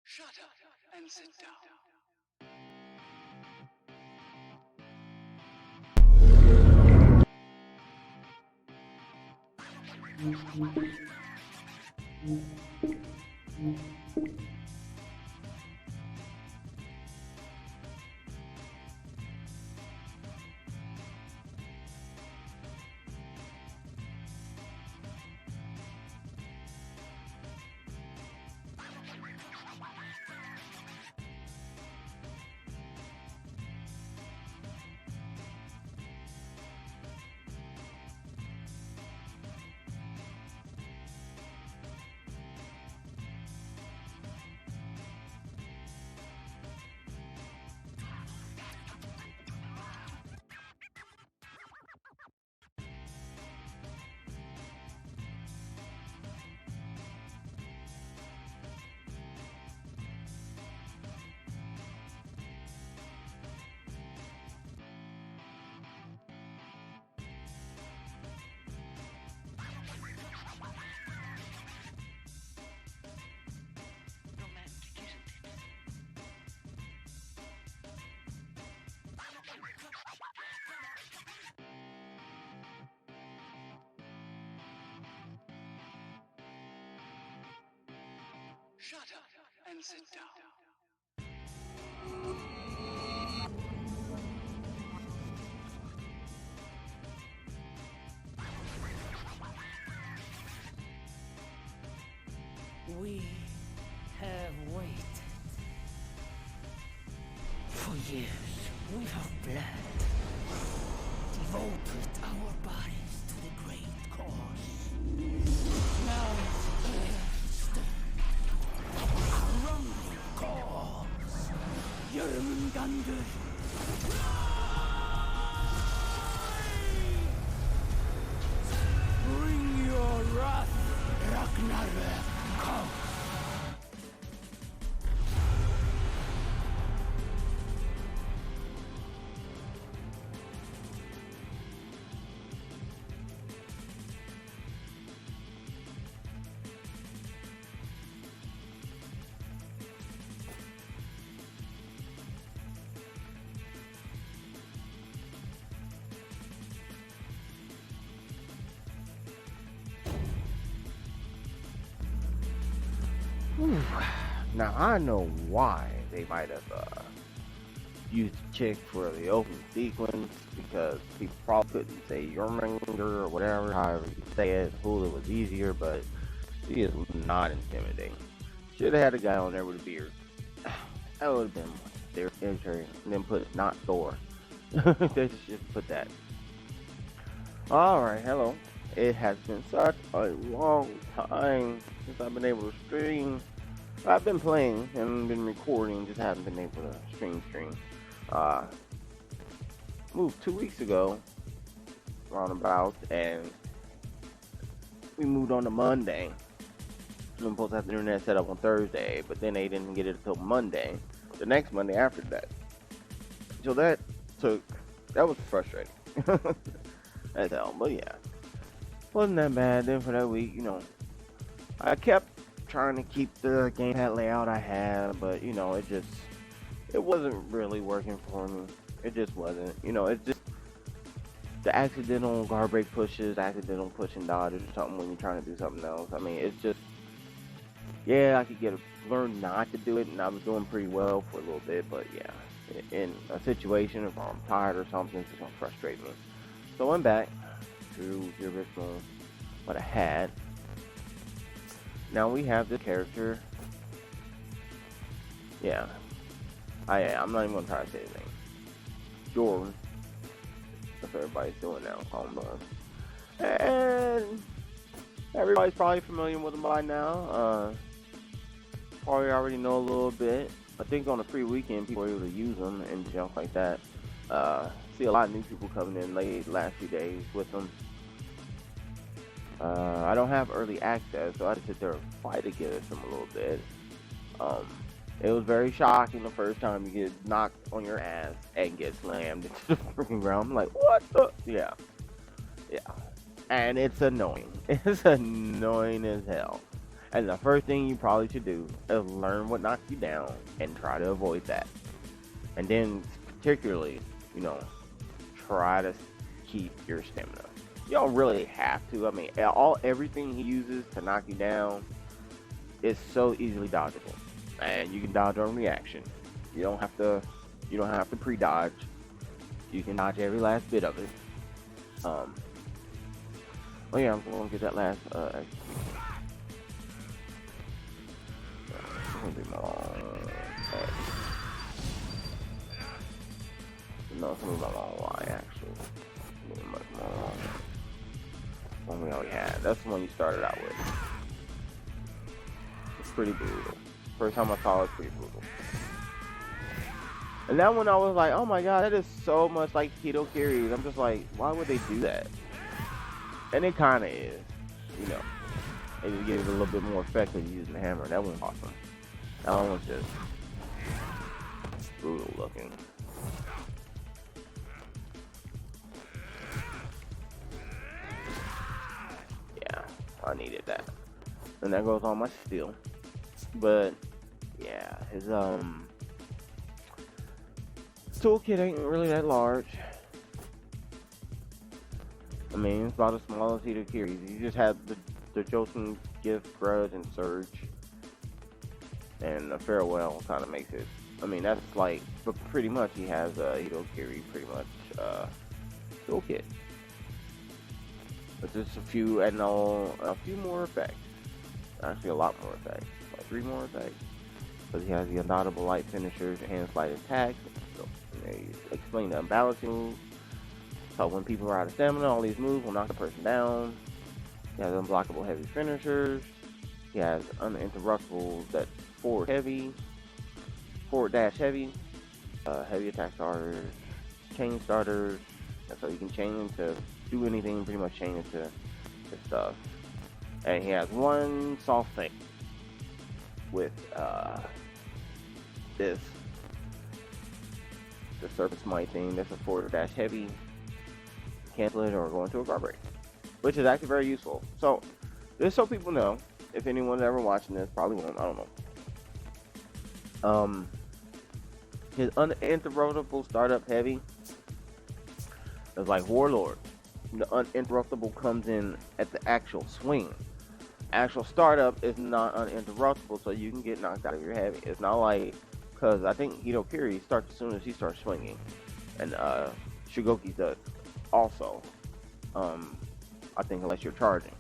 Shut up and sit down. Romantic, isn't it? Shut up and sit down. We have waited. For years, we have bled, devoted our bodies to the great cause. Now it's Earth's turn. A rumbling calls. Jormungandr. Bring your wrath, Ragnarök. Come. Whew. Now I know why they might have used chick for the open sequence, because people probably couldn't say Jormungandr or whatever, however you say it. Hula was easier, but she is not intimidating. Should have had a guy on there with a beard. That would have been their entry, and then put not Thor. They just put that. Alright, hello. It has been such a long time since I've been able to stream. I've been playing and been recording, just haven't been able to stream. Moved 2 weeks ago, roundabout, and we moved on to Monday. We were supposed to have the internet set up on Thursday, but then they didn't get it until Monday, the next Monday after that. So that was frustrating. As hell, but yeah. Wasn't that bad. Then for that week, I kept trying to keep the gamepad layout I had, but it wasn't really working for me. It just wasn't. It's just the accidental guard break pushes, accidental push and dodges or something when you're trying to do something else. I mean, it's just, yeah, I could learn not to do it, and I was doing pretty well for a little bit, but yeah, in a situation, if I'm tired or something, it's just gonna frustrate me. So I went back to the original, what I had. Now we have this character. Yeah. I'm not even gonna try to say his name. Jordan. That's what everybody's doing now. Call him Buzz. And everybody's probably familiar with him by now. Probably already know a little bit. I think on a free weekend, people were able to use them and junk like that. See a lot of new people coming in late last few days with them. I don't have early access, so I had to sit there and fight against them a little bit. It was very shocking the first time you get knocked on your ass and get slammed into the freaking ground. I'm like, what the? Yeah. And it's annoying. It's annoying as hell. And the first thing you probably should do is learn what knocks you down and try to avoid that. And then, particularly, you know, try to keep your stamina. You don't really have to. I mean, everything he uses to knock you down is so easily dodgeable, and you can dodge on reaction. You don't have to. You don't have to pre-dodge. You can dodge every last bit of it. Oh yeah, I'm gonna get that last. Gonna be my long. No, it's gonna be my long line actually. It's gonna be much more long. One we already had. That's the one you started out with. It's pretty brutal. First time I saw it, it's pretty brutal. And that one I was like, oh my god, that is so much like Keto Kiri's. I'm just like, why would they do that? And it kinda is, you know. They just give it a little bit more effective using the hammer. That one's awesome. That one was just brutal looking. Yeah, I needed that. And that goes on my steel. But yeah, his toolkit ain't really that large. I mean, it's about as small as Keto Kiri's. You just have the Jotun Gift, Grudge, and Surge. And the Farewell kind of makes it. I mean, that's like, but pretty much he has Keto Kiri pretty much toolkit. But there's a few more effects. Actually, a lot more effects. Like 3 more effects. Because he has the Undoubtable Light Finishers, Hand Slide Attacks. So, they explain the unbalancing moves. So when people are out of stamina, all these moves will knock the person down. He has Unblockable Heavy Finishers. He has Uninterruptible that's forward dash heavy. Heavy attack starters. Chain starters. And so you can chain into do anything, pretty much chain into this stuff. And he has one soft thing with the Serpent Smite thing. That's a forward dash heavy. Cancel it or go into a guard break, which is actually very useful. So, just so people know, if anyone's ever watching this, probably won't, I don't know. His uninterruptible startup heavy is like Warlord. The uninterruptible comes in at the actual swing. Actual startup is not uninterruptible, so you can get knocked out of your heavy. It's not like, because I think Keto Kiri starts as soon as he starts swinging, and Shugoki does also. I think unless you're charging,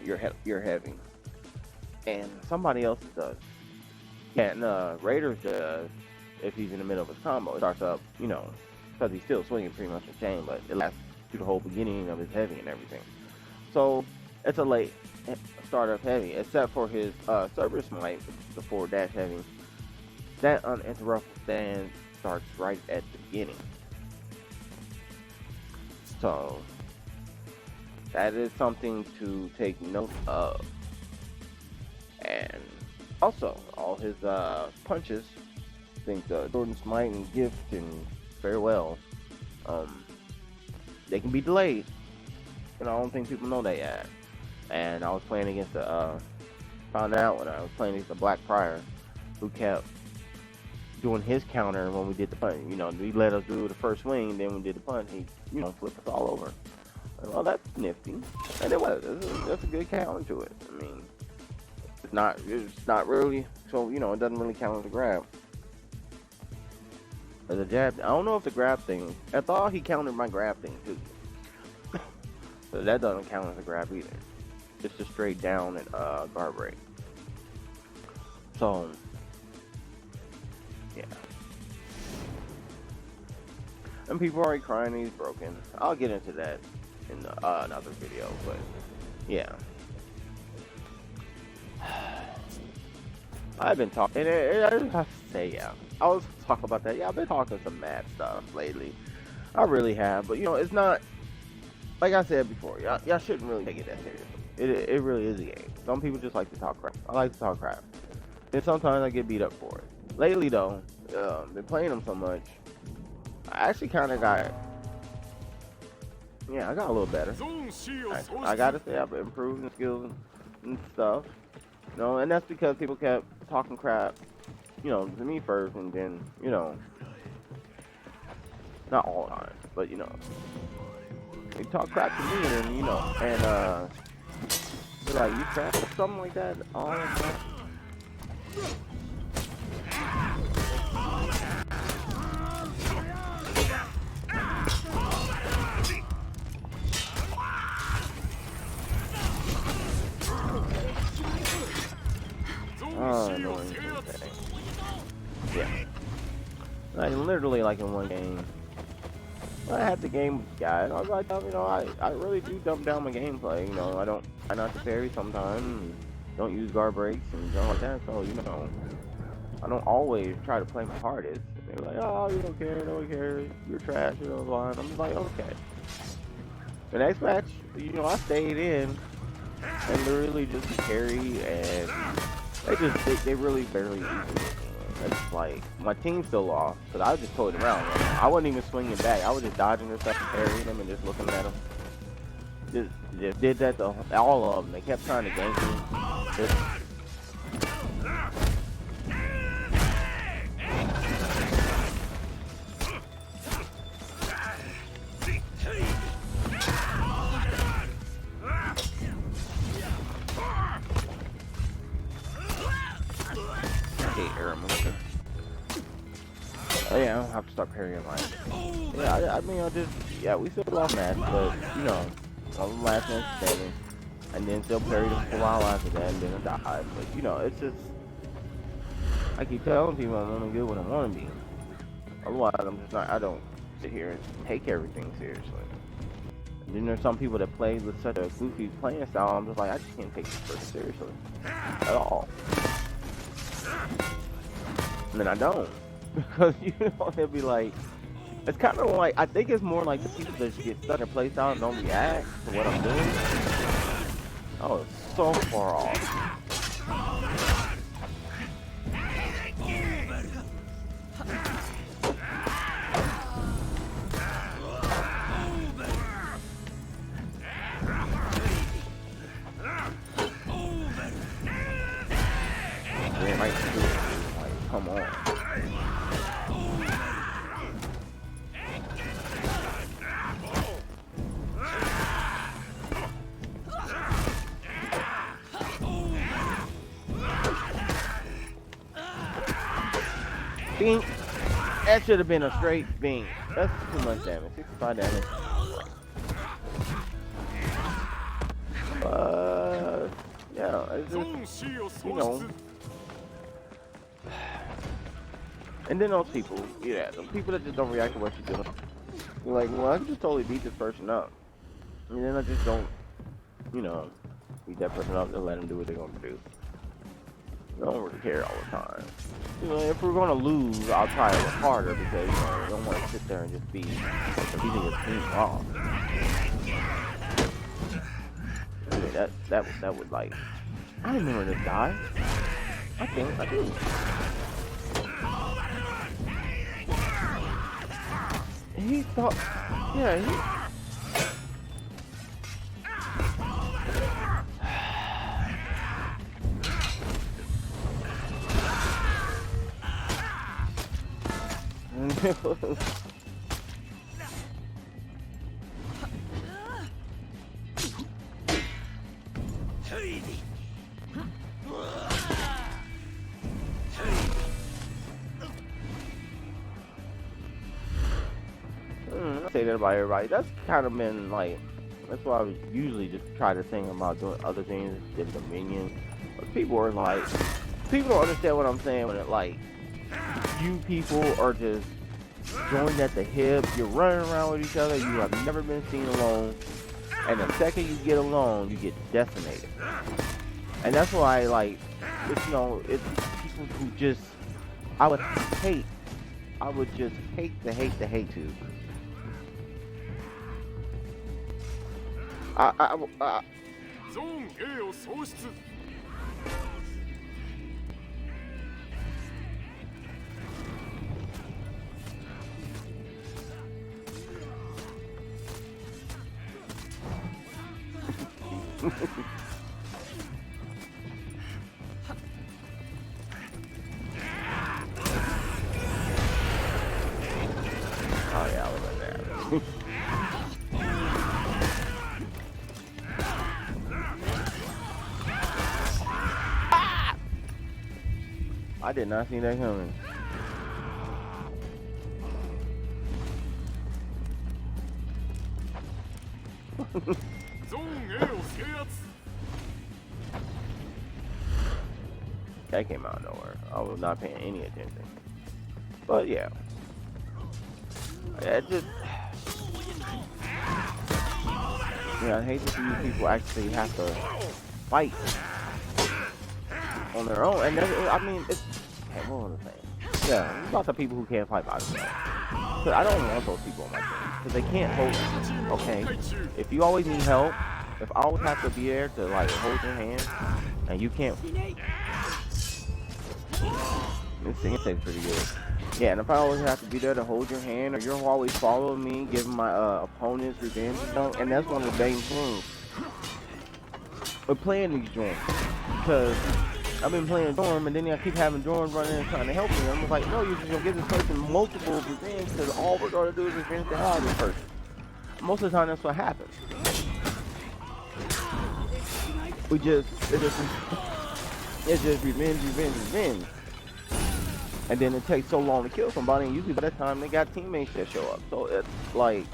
you're heavy, and somebody else does. Yeah, and Raiders does if he's in the middle of his combo. It starts up, you know, because he's still swinging pretty much a chain, but it lasts through the whole beginning of his heavy and everything. So it's a late startup heavy, except for his Serpent Smite, the forward dash heavy. That uninterrupted stand starts right at the beginning. So that is something to take note of. And also, all his punches, I think Jordan Smite and Gift and Farewell, they can be delayed. And I don't think people know that yet. And I was playing against found out when I was playing against the Black Prior, who kept doing his counter when we did the punch. You know, he let us do the first swing, then we did the punch, he, you know, flipped us all over. And, well, that's nifty. And it was. That's a good counter to it. I mean, it's not really, so, you know, it doesn't really count as a grab. As a jab, I don't know if the grab thing, I thought he countered my grab thing too. So that doesn't count as a grab either. It's just straight down and guard break. So, yeah. And people are already crying he's broken. I'll get into that in another video, but yeah. I've been talking, and I have to say, yeah. I was talking about that. Yeah, I've been talking some mad stuff lately. I really have, but you know, it's not, like I said before, y'all shouldn't really take it that seriously. It really is a game. Some people just like to talk crap. I like to talk crap. And sometimes I get beat up for it. Lately though, been playing them so much, I actually kind of got, I got a little better. I gotta say I've improved in skills. and stuff. You know, and that's because people kept talking crap, you know, to me first, and then, you know, not all the time, but you know, they talk crap to me, and you know, and they're like, you crap or something like that, all of that. Oh, annoying thing. Yeah. Like, literally, like, in one game, I had the game with the guy, and I was like, you know, I really do dumb down my gameplay, you know, I don't try not to parry sometimes, and don't use guard breaks, and stuff like that, so, you know, I don't always try to play my hardest. They're like, oh, you don't care, no one cares, you're trash, you know, blind. I'm just like, okay. The next match, you know, I stayed in, and literally just parry, and they really barely used it. It's like, my team still lost, but I just towed it around. Like, I wasn't even swinging back. I was just dodging their stuff and parrying them and just looking at them. Just did that to all of them. They kept trying to gank me. Just, oh yeah, I don't have to start parrying like. Yeah, I mean, yeah, we still lost match, but you know, on the last match standing, and then still parried him for a while after that, and then I died. But you know, it's just, I keep telling people I'm only good when I want to be. Otherwise, I'm just not. I don't sit here and take everything seriously. And then there's some people that play with such a goofy playing style. I'm just like, I just can't take this person seriously at all. And then I don't. Because, you know, it'll be like, it's kind of like, I think it's more like the people that get stuck in play style and don't react to what I'm doing. Oh, it's so far off. Man, like, come on. Bink. That should have been a straight bink. That's too much damage. 65 damage. Yeah, it's just, you know. And then those people, yeah, the people that just don't react to what you're doing. You're like, well, I can just totally beat this person up. And then I just don't, you know, beat that person up and let them do what they're going to do. I don't really care all the time. You know, if we're gonna lose, I'll try a little harder because, you know, I don't want to sit there and just be beating your team off. I mean, that would like, I remember this guy. I think I do. He thought, yeah, he. I say that about everybody. That's kind of been like, that's why I was usually just try to think about doing other things, different minions. But people are like, people don't understand what I'm saying when it like, you people are just joined at the hip, you're running around with each other, you have never been seen alone, and the second you get alone, you get decimated. And that's why, like, it's, you know, it's people who just, I would just hate to. I did not see that coming. That came out of nowhere. I was not paying any attention. But yeah. It just... Yeah, I hate to see people actually have to fight on their own. And I mean, it's... Okay, what was I saying? Yeah, it's about the people who can't fight by themselves. But I don't want those people on my team. Because they can't hold... Okay? If you always need help, if I always have to be there to, like, hold your hand, and you can't... This thing tastes pretty good. Yeah, and if I always have to be there to hold your hand, or you're always following me, giving my opponents revenge, you know, and that's one of the main things with playing these Jorms. Because I've been playing Jorm, and then I keep having Jorm running and trying to help me. I'm just like, no, you're just gonna give this person multiple revenge, because all we're gonna do is revenge the hell out of this person. Most of the time, that's what happens. It's just revenge. And then it takes so long to kill somebody, and usually by that time they got teammates that show up. So it's like,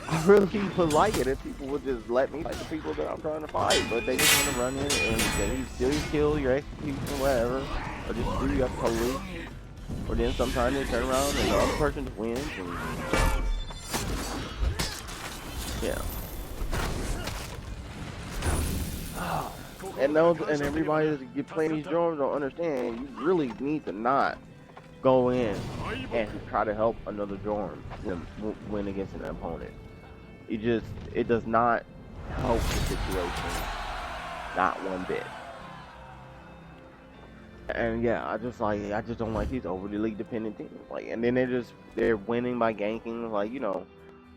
I really would like it if people would just let me fight the people that I'm trying to fight, but they just want to run in and they still kill your execution or whatever, or just screw you up totally. Or then sometimes they turn around and the other person wins, and yeah. And everybody that get playing these Jorms don't understand. You really need to not go in and try to help another Jorm win against an opponent. It does not help the situation, not one bit. And yeah, I just don't like these overly league dependent teams. Like, and then they're winning by ganking. Like, you know,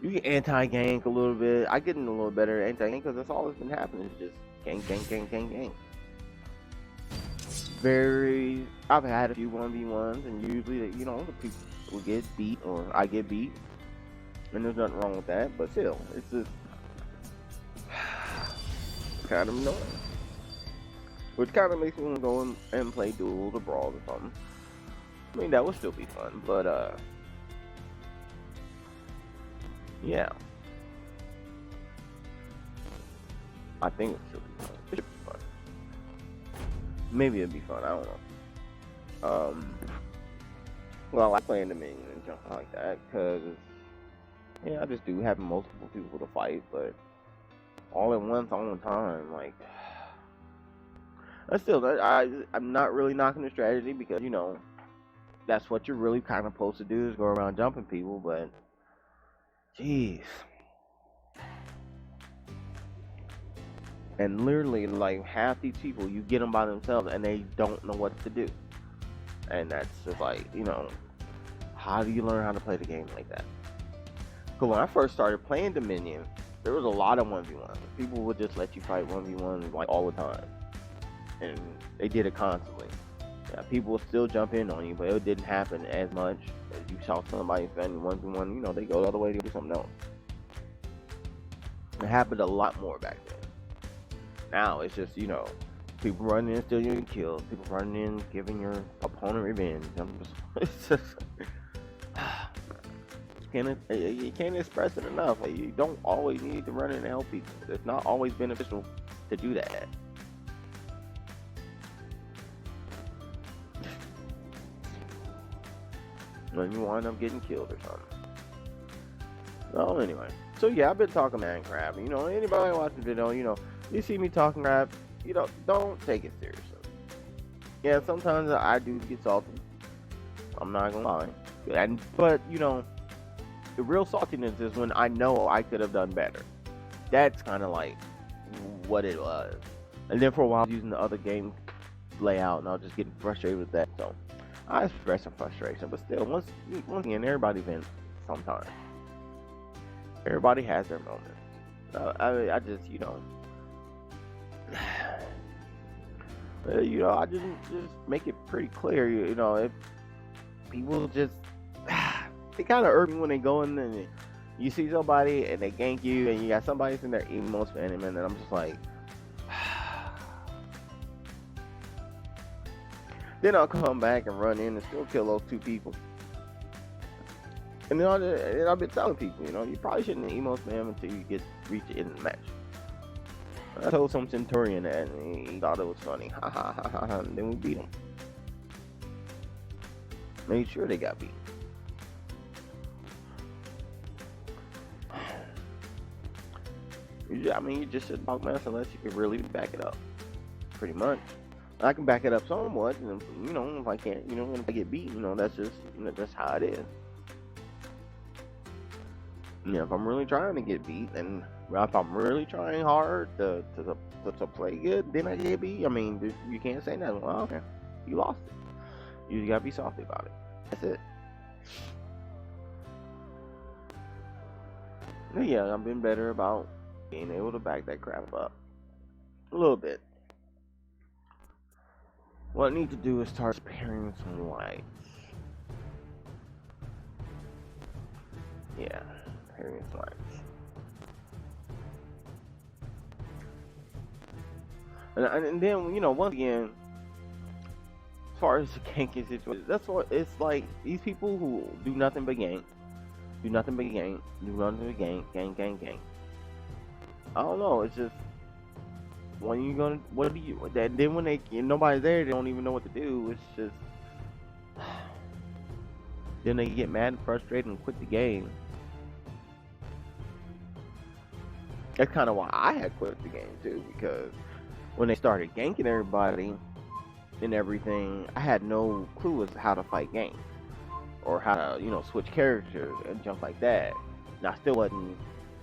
you get anti-gank a little bit. I get in a little better anti-gank because that's all that's been happening. It's just gang. I've had a few 1v1s, and usually, you know, the people will get beat, or I get beat, and there's nothing wrong with that, but still, it's just kind of annoying. Which kind of makes me want to go and play duels or brawls or something. I mean, that would still be fun, but, yeah. I think it should be fun. It should be fun. Maybe it'd be fun, I don't know. Well, I play in the minion and jump like that, because, yeah, I just do have multiple people to fight, but all at once, all the time, like, I'm not really knocking the strategy, because, you know, that's what you're really kind of supposed to do, is go around jumping people, but, jeez. And literally, like, half these people, you get them by themselves and they don't know what to do. And that's just like, you know, how do you learn how to play the game like that? Because when I first started playing Dominion, there was a lot of 1v1s. People would just let you fight 1v1 like all the time. And they did it constantly. Yeah, people would still jump in on you, but it didn't happen as much. As you saw somebody spending 1v1, you know, they go the other way to do something else. It happened a lot more back then. Now it's just, you know, people running in, still getting killed. People running in, giving your opponent revenge. It's just, you can't express it enough. Like, you don't always need to run in and help people. It's not always beneficial to do that. When you wind up getting killed or something. Well, anyway. So yeah, I've been talking man crap. You know, anybody watching the video, you know, you see me talking crap, you know, don't take it seriously. Yeah, sometimes I do get salty. I'm not gonna lie. But, you know, the real saltiness is when I know I could have done better. That's kind of like what it was. And then for a while, I was using the other game layout, and I was just getting frustrated with that. So I express some frustration, but still, once again, everybody vents sometimes. Everybody has their moments. I just, you know, I just make it pretty clear, you know, if people just, they kind of irk me when they go in and you see somebody and they gank you and you got somebody in their emo spinning, and I'm just like, Then I'll come back and run in and still kill those 2 people. And then I've been telling people, you probably shouldn't emo spam until you reach the end of the match. I told some Centurion that, and he thought it was funny. Ha ha ha ha ha. And then we beat him. Made sure they got beat. You just should talk mess unless you can really back it up. Pretty much. I can back it up somewhat, and if I can't, if I get beat, that's just, that's how it is. If I'm really trying to get beat, and if I'm really trying hard to play good, then I get beat. You can't say nothing. Well, okay, you lost it. You just gotta be salty about it. That's it. But yeah, I've been better about being able to back that crap up a little bit. What I need to do is start sparing some lights. Yeah, sparing some lights. And then, once again, as far as the ganking situation, that's what it's like. These people who do nothing but gank, do nothing but gank, gang. I don't know. It's just when you gonna, what do you? Then when nobody's there, they don't even know what to do. It's just then they get mad and frustrated and quit the game. That's kind of why I had quit the game too, because when they started ganking everybody and everything, I had no clue as to how to fight ganks or how to, switch characters and jump like that. And I still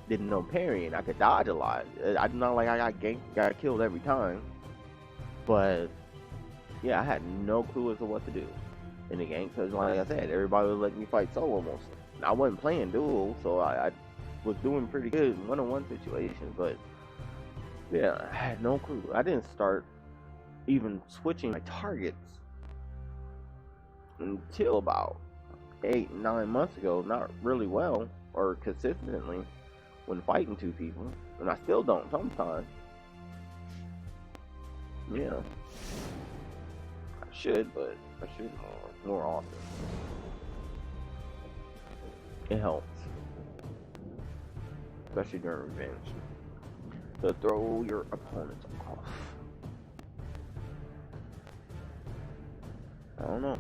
didn't know parrying. I could dodge a lot. I'm not like I got ganked, got killed every time. But yeah, I had no clue as to what to do in the game, because like I said, everybody was letting me fight solo mostly. I wasn't playing duel, so I was doing pretty good in one-on-one situations, but yeah, I had no clue. I didn't start even switching my targets until about 8-9 months ago. Not really well or consistently when fighting 2 people, and I still don't sometimes. Yeah, I should, but I should more often. It helps, especially during revenge, to throw your opponents off. I don't know.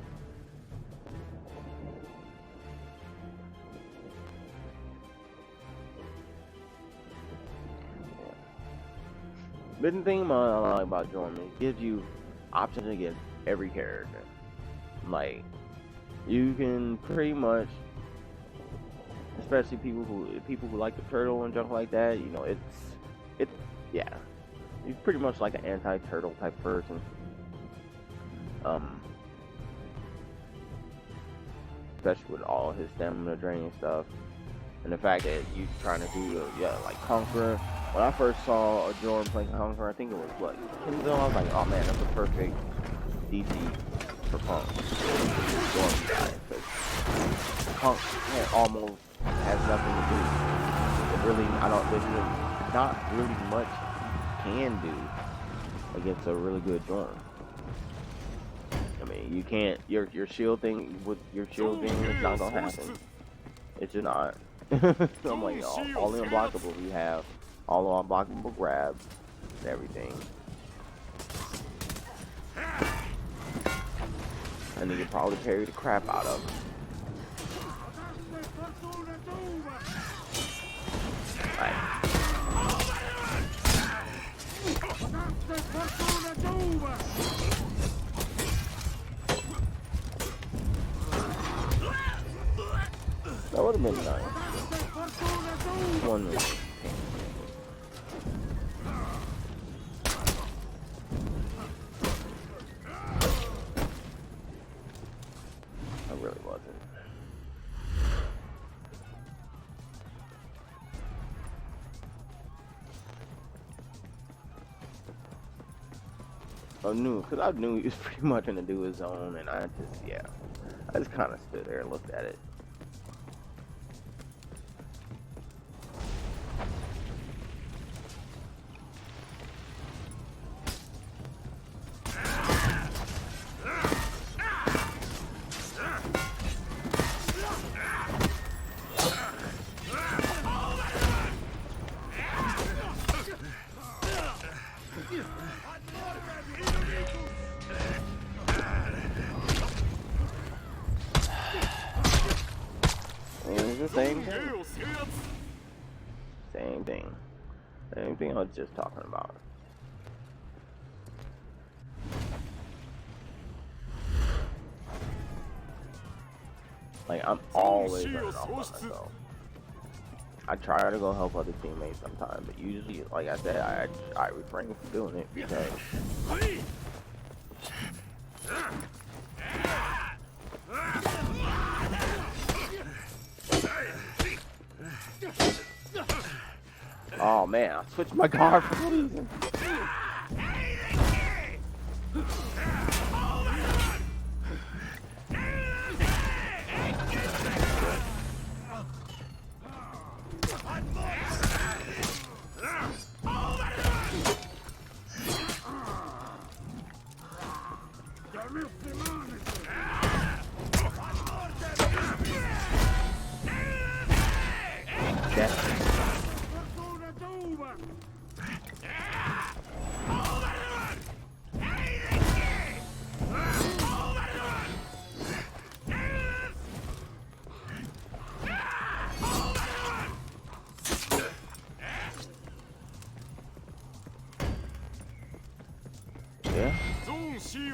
But the thing I like about Jormungandr, it gives you options against every character. Like, you can pretty much, especially people who like the turtle and junk like that, yeah, he's pretty much like an anti-turtle type person. Especially with all his stamina draining stuff, and the fact that you trying to do like Conqueror. When I first saw a Jordan playing Conqueror, I think it was what, Kingdom. I was like, oh man, that's a perfect DC for Punk. Jordan guy, because Punk almost has nothing to do. There's not really much he can do against a really good Jordan. You can't, your shield thing with your shield thing is not gonna happen. It's just not. So I'm like, all the unblockables you have, all the unblockable grabs and everything. And you can probably parry the crap out of them. That would have been nice. One minute. I really wasn't. Because I knew he was pretty much gonna do his own, and I just kind of stood there and looked at it. the same thing. Same thing. Same thing I was just talking about. Like, I'm always running off by myself. I try to go help other teammates sometimes, but usually, like I said, I refrain from doing it because oh man, I switched my guard for no reason.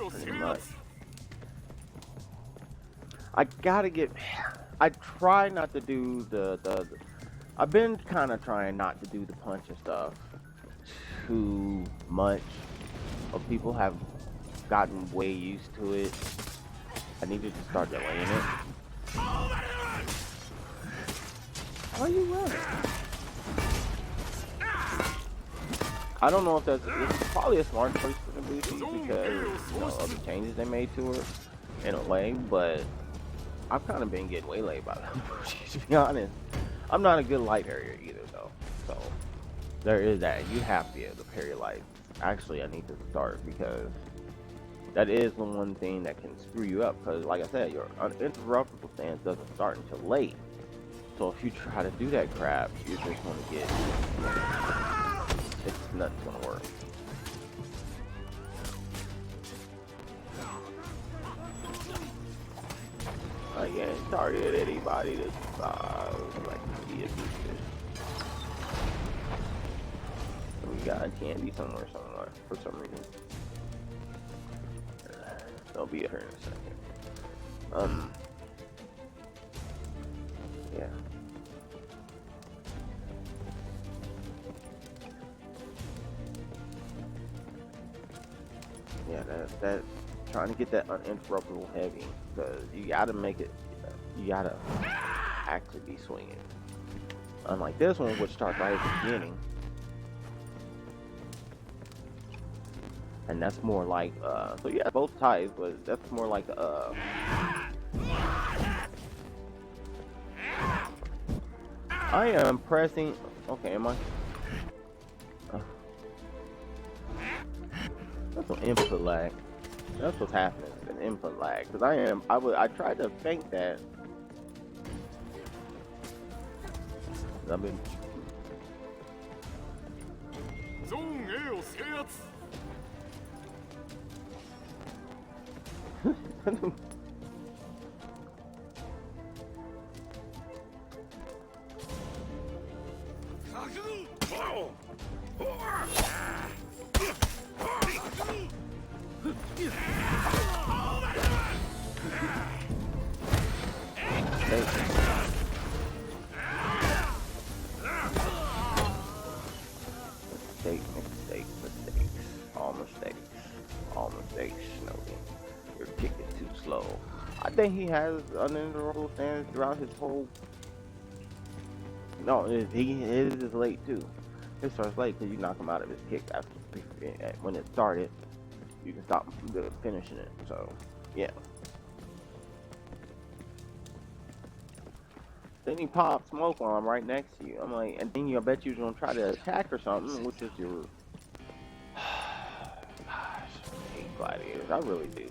Pretty much. I gotta get. I try not to do the. I've been kind of trying not to do the punch and stuff too much. But people have gotten way used to it. I need to just start delaying it. Why are you running? I don't know if it's probably a smart choice for the Bushi because you know, of the changes they made to her in a way, but I've kind of been getting waylaid by them Bushi, to be honest. I'm not a good light area either though, so there is that. You have to be able to parry light. Actually, I need to start because that is the one thing that can screw you up because, like I said, your uninterruptible stance doesn't start until late. So if you try to do that crap, you're just going to get... it's not going to work. I can't target anybody that's like be abusive. So we got a candy somewhere for some reason. I'll be her in a second. Yeah. Yeah, that trying to get that uninterruptible heavy, because you gotta make it, you gotta actually be swinging. Unlike this one, which starts right at the beginning. And that's more like, so yeah, both ties, but that's more like, I am pressing, okay, am I? That's an input lag. That's what's happening, an input lag. Because I tried to think that. I've been. All mistakes, Snowden. Your kick is too slow. I think he has uninterruptible stance throughout his whole. No, his is late too. His starts late because you knock him out of his kick after when it started. You can stop him from finishing it. So, yeah. Then he popped smoke on right next to you. I'm like, and then I bet you're gonna try to attack or something, which is your. Gladiators, I really do.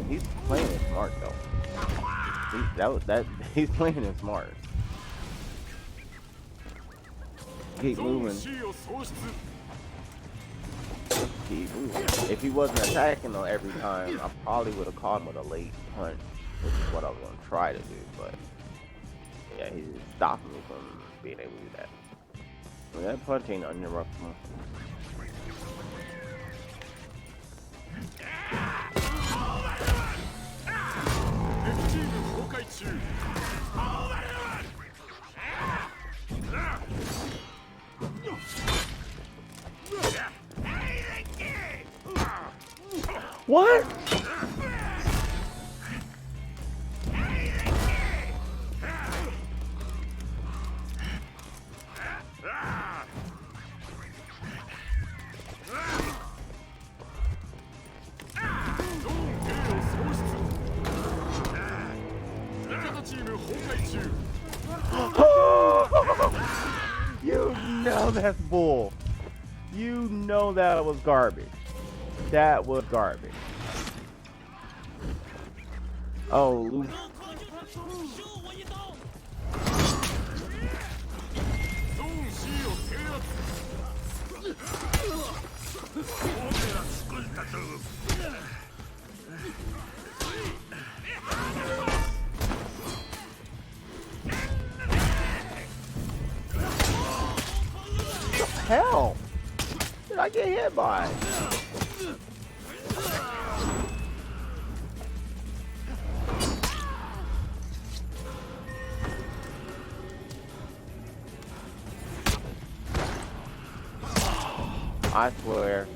He's playing it smart though. He's playing it smart. Keep moving. Keep moving. If he wasn't attacking though every time, I probably would have caught him with a late punch, which is what I was gonna try to do. But yeah, he's stopping me from being able to do that. Well, that punch ain't uninterruptible. What? You know that's bull. You know that was garbage. That was garbage. Oh, Luke. Hell did I get hit by? I swear.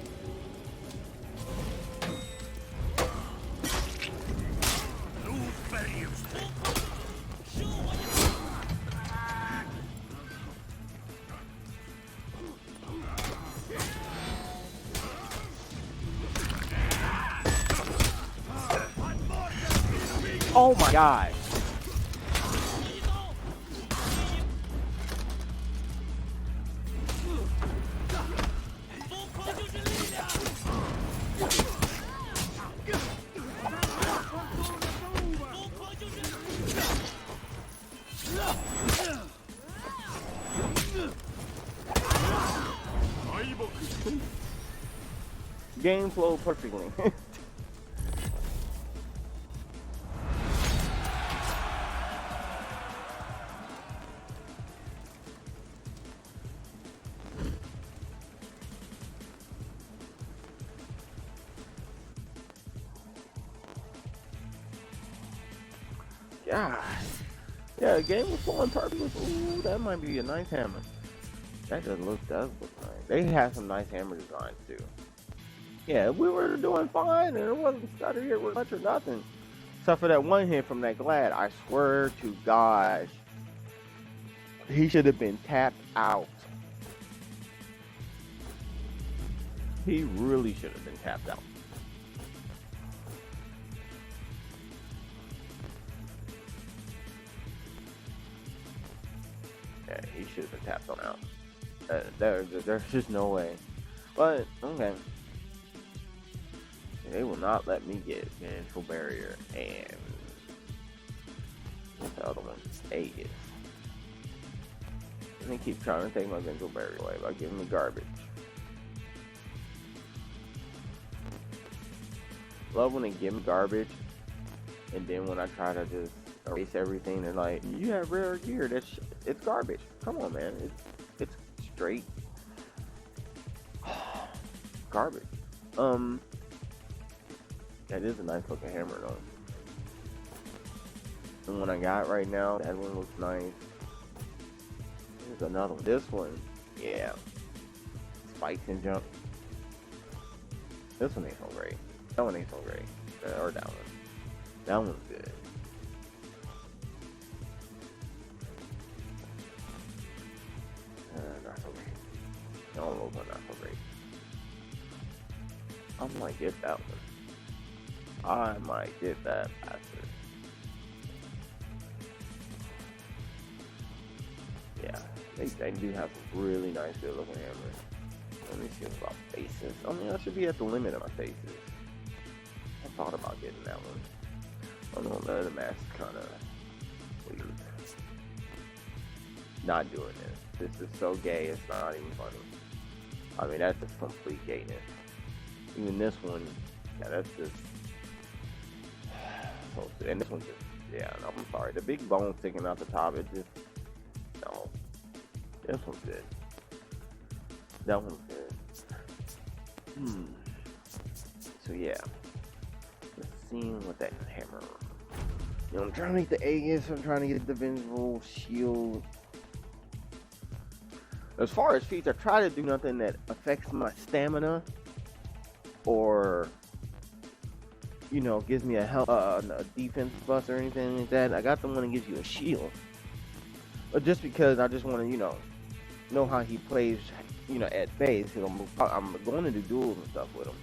Oh my God. Game flowed perfectly. God. Yeah, the game was flowing perfectly. Ooh, that might be a nice hammer. That does look nice. They have some nice hammer designs too. Yeah, we were doing fine and it wasn't stutter here with much or nothing. Except for that one hit from that Glad. I swear to gosh. He should have been tapped out. He really should have been tapped out. Yeah, he should have been tapped on out. There's just no way. But, okay. They will not let me get Mental Barrier and what's the other one? Aegis. And they keep trying to take my Mental Barrier away by giving me garbage. Love when they give me garbage, and then when I try to just erase everything, they're like, "You have rare gear. It's garbage. Come on, man. It's straight garbage." That is a nice looking hammer though. And one I got right now, that one looks nice. There's another one. This one, yeah. Spikes and jump. This one ain't so great. That one ain't so great. Or that one. That one's good. Not so great. All those are not so great. I might get that one. I might get that bastard. Yeah, they do have some really nice good looking hammers. Let me see about faces. I mean, I should be at the limit of my faces. thought about getting that one. I don't know, the other mask is kind of weird. Not doing this. This is so gay, it's not even funny. I mean, that's just complete gayness. Even this one, yeah, that's just so. And this one just, yeah. No, I'm sorry. The big bone sticking out the top, it just no. This one's good. That one's good. So yeah, let's see what that hammer. You know, I'm trying to make the Aegis. I'm trying to get the Vengeful Shield. As far as feats, I try to do nothing that affects my stamina or, you know, gives me a defense bust or anything like that. I got the one that gives you a shield, but just because I just want to, you know how he plays, you know, at base. You know, I'm going to do duels and stuff with him,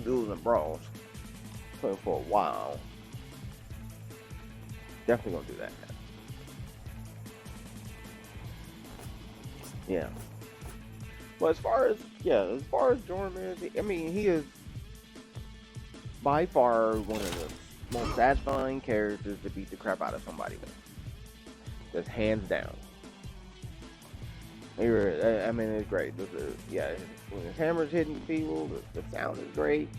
duels and brawls, playing for a while. Definitely gonna do that. Yeah. But as far as Jorm is, I mean, he is by far one of the most satisfying characters to beat the crap out of somebody with. Just hands down. I mean, it's great. When his hammer's hitting people, the sound is great.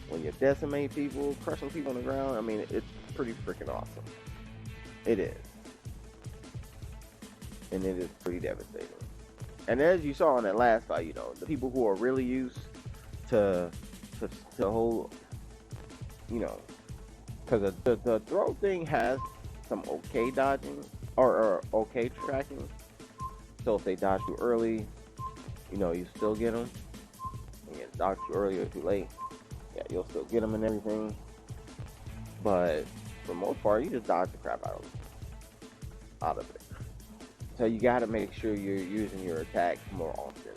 When you decimate people, crushing people on the ground, I mean, it's pretty freaking awesome. It is. And it is pretty devastating. And as you saw in that last fight, you know, the people who are really used to hold, you know, because the throw thing has some okay dodging or okay tracking. So if they dodge too early, you know, you still get them. And you dodge too early or too late, yeah, you'll still get them and everything. But for the most part, you just dodge the crap out of it. So you got to make sure you're using your attacks more often.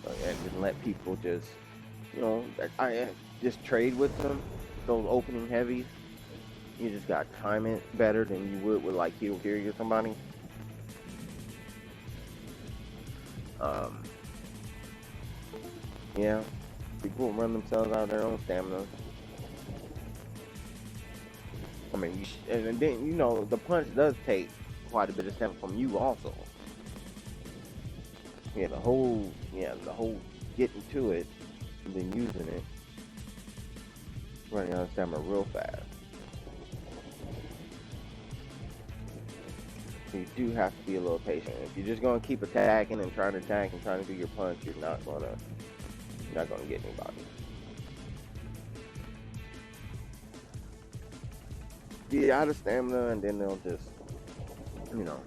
So, and just let people just, you know, just trade with them. Those opening heavies, you just got to time it better than you would with like heal carry or somebody. Yeah, people run themselves out of their own stamina. I mean, and then, you know, the punch does take quite a bit of stamina from you also. Yeah, the whole getting to it and then using it, running out of stamina real fast. So you do have to be a little patient. If you're just gonna keep attacking and trying to attack and trying to do your punch, you're not gonna get anybody. Get out of stamina, and then they'll just, you know.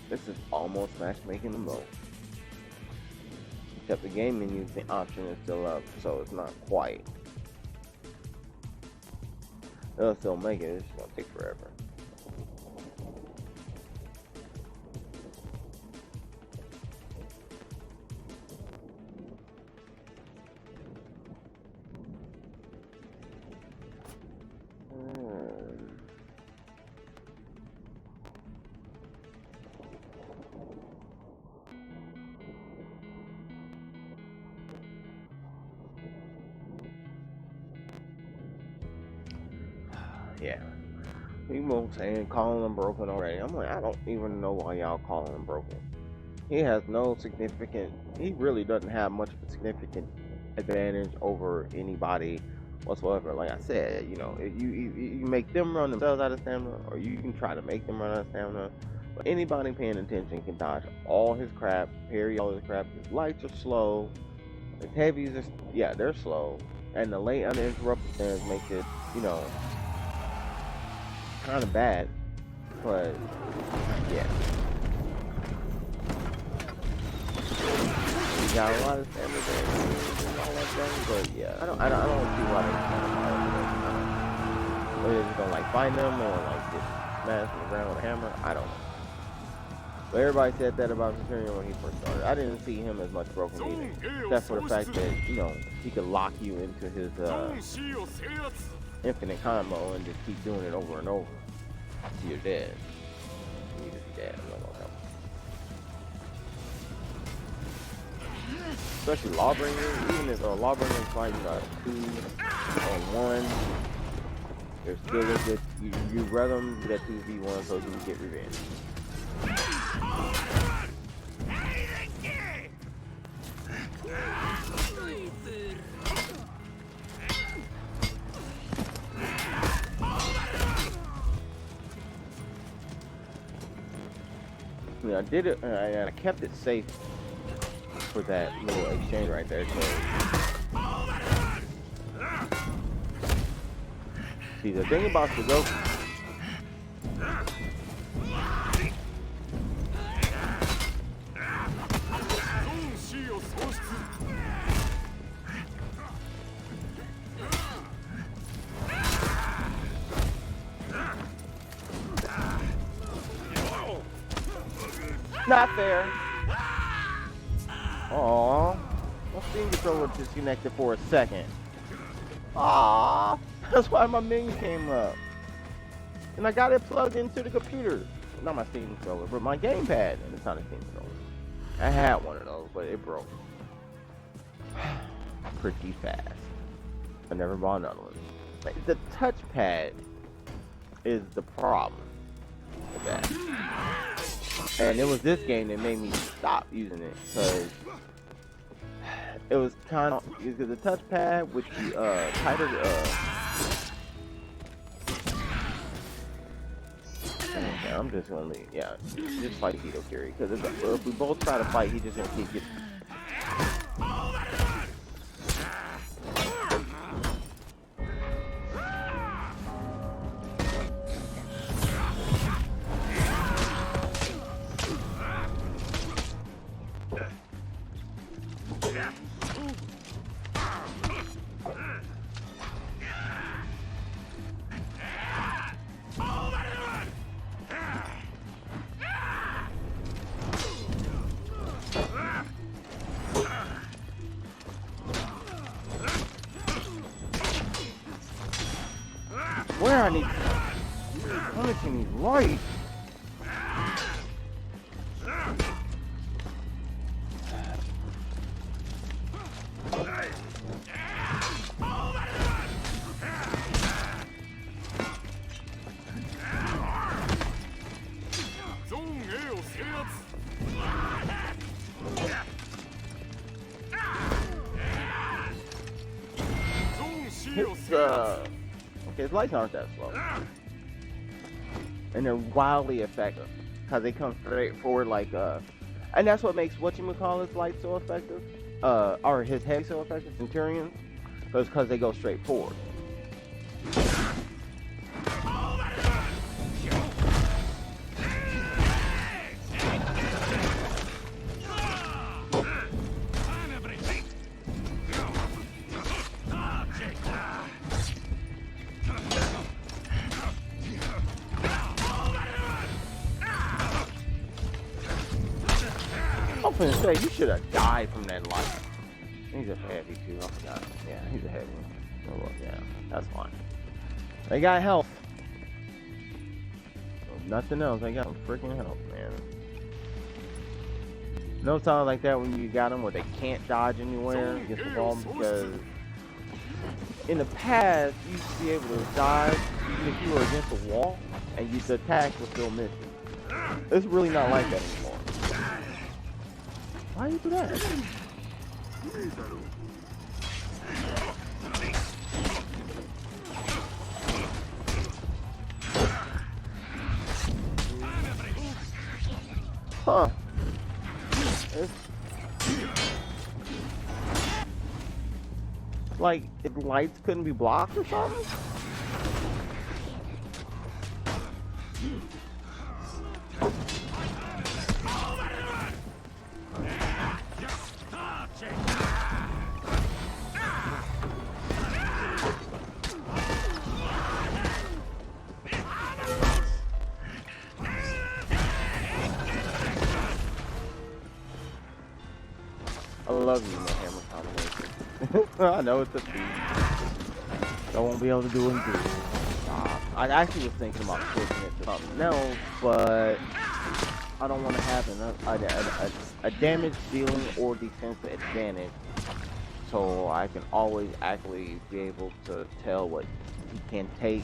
This is almost matchmaking them both. Except the game menu option is still up, so it's not quite. It'll still make it, it's gonna take forever. Yeah. People saying calling him broken already. I'm like, I don't even know why y'all calling him broken. He has no significant. He really doesn't have much of a significant advantage over anybody whatsoever. Like I said, you know, you make them run themselves out of stamina, or you can try to make them run out of stamina. But anybody paying attention can dodge all his crap, parry all his crap. His lights are slow. His heavies are, yeah, they're slow. And the late uninterrupted stance makes it, you know, kind of bad. But yeah, he got a lot of stamina there and all that thing. But yeah, I don't see why they kind of whether they're just gonna like find them or like just smash on the ground with a hammer. I don't know. But everybody said that about Centurion when he first started. I didn't see him as much broken either, except for the fact that, you know, he could lock you into his infinite combo and just keep doing it over and over until you're dead. You're just dead. I'm not gonna help. Especially Lawbringer, even if Lawbringer is fighting 2-on-1, there's still a good. You rather them do that 2v1 so you can get revenge. I mean, I did it, and I kept it safe for that little exchange right there. So, see, the thing about Sudoku, not fair. Aww. My steam controller disconnected for a second. Aww. That's why my menu came up. And I got it plugged into the computer. Not my Steam controller, but my gamepad. And it's not a Steam controller. I had one of those, but it broke. Pretty fast. I never bought another one. Like, the touchpad is the problem with that. And it was this game that made me stop using it, because it was kind of, because the touchpad with the tighter okay, I'm just gonna leave. Yeah, just fight Hito Kiri, because if we both try to fight, he just gonna keep getting. Where I need punishing me right. Okay, his lights aren't that slow. And they're wildly effective. Because they come straight forward like, and that's what makes whatchamacallit's light so effective. Or his heavy so effective, Centurion. Because they go straight forward. I'm finna say, you should have died from that light. He's a heavy too, I forgot. Yeah, he's a heavy one. Oh, well, yeah, that's fine. They got health. Nothing else, they got freaking health, man. No time like that when you got them where they can't dodge anywhere against the wall, because in the past, you used to be able to dodge even if you were against the wall and the attacks were still missing. It's really not like that anymore. Why you do that? Huh. Like, if lights couldn't be blocked or something? I love you, my hammer combination. I know it's a feat. I won't be able to do it. I actually was thinking about switching it to something else, but I don't want to have a damage dealing or defensive advantage, so I can always actually be able to tell what he can take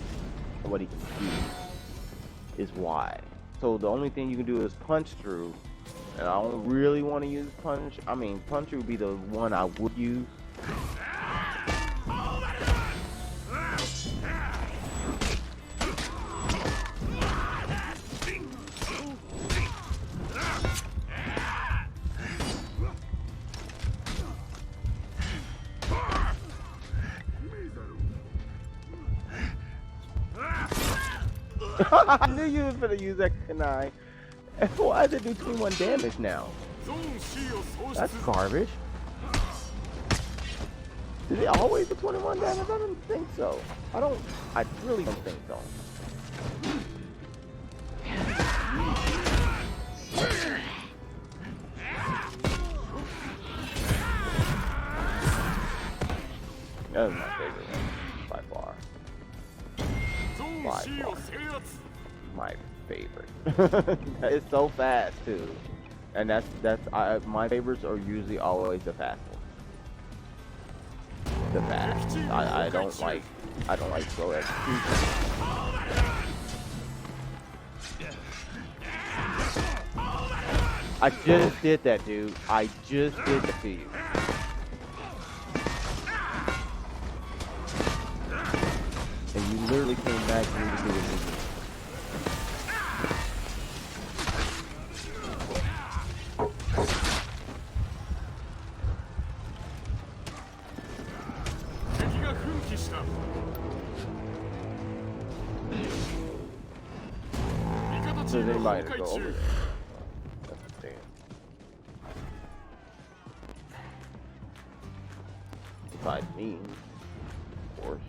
and what he can do is why. So the only thing you can do is punch through, and I don't really want to use punch. I mean, punch would be the one I would use. I knew you was gonna use that kunai. Why does it do 21 damage now? That's garbage. Did it always do 21 damage? I didn't think so. I really don't think so. That was my favorite one, by far. My favorite. It's so fast too, and my favorites are usually always the fast ones. The fast. I don't like slow execution. I just did that, dude. I just did that to you. And you literally came back to me to do it. There's anybody to go over there. That's the thing. Besides me, of course.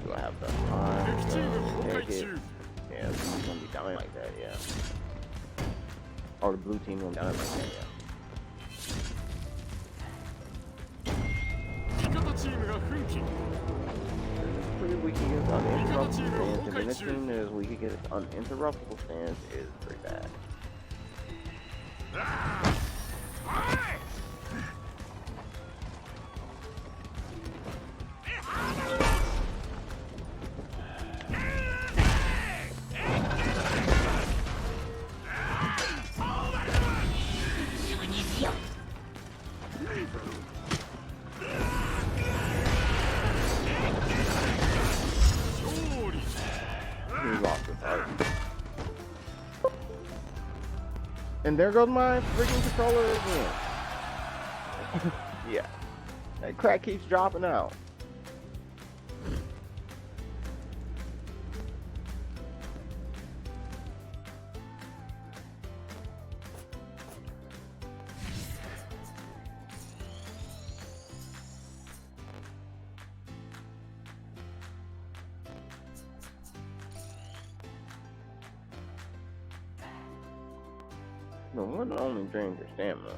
Do I have the time to take it? Yeah, it's gonna be dying like that, yeah. Or the blue team gonna be dying like that, yeah. Pretty weak against uninterruptible stance, and then this team that is weak against uninterruptible stance is pretty bad. And there goes my freaking controller again. Yeah. That crack keeps dropping out. No one only drains your stamina.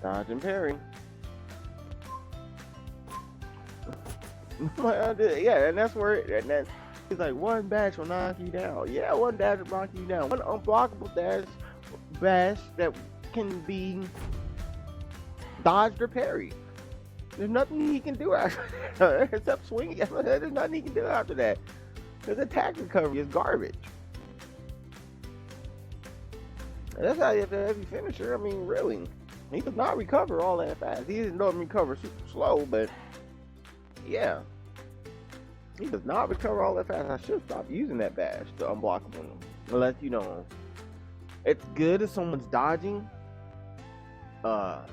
Dodge and parry. Yeah, and that's where it's like one dash will knock you down. Yeah, one dash will knock you down. One unblockable dash that can be dodged or parried. There's nothing he can do after that except swing. There's nothing he can do after that. His attack recovery is garbage. And that's how you have to have your finisher. I mean, really. He does not recover all that fast. He doesn't recover super slow, but yeah. He does not recover all that fast. I should stop using that bash to unblock him. Unless, you know, it's good if someone's dodging. Yeah,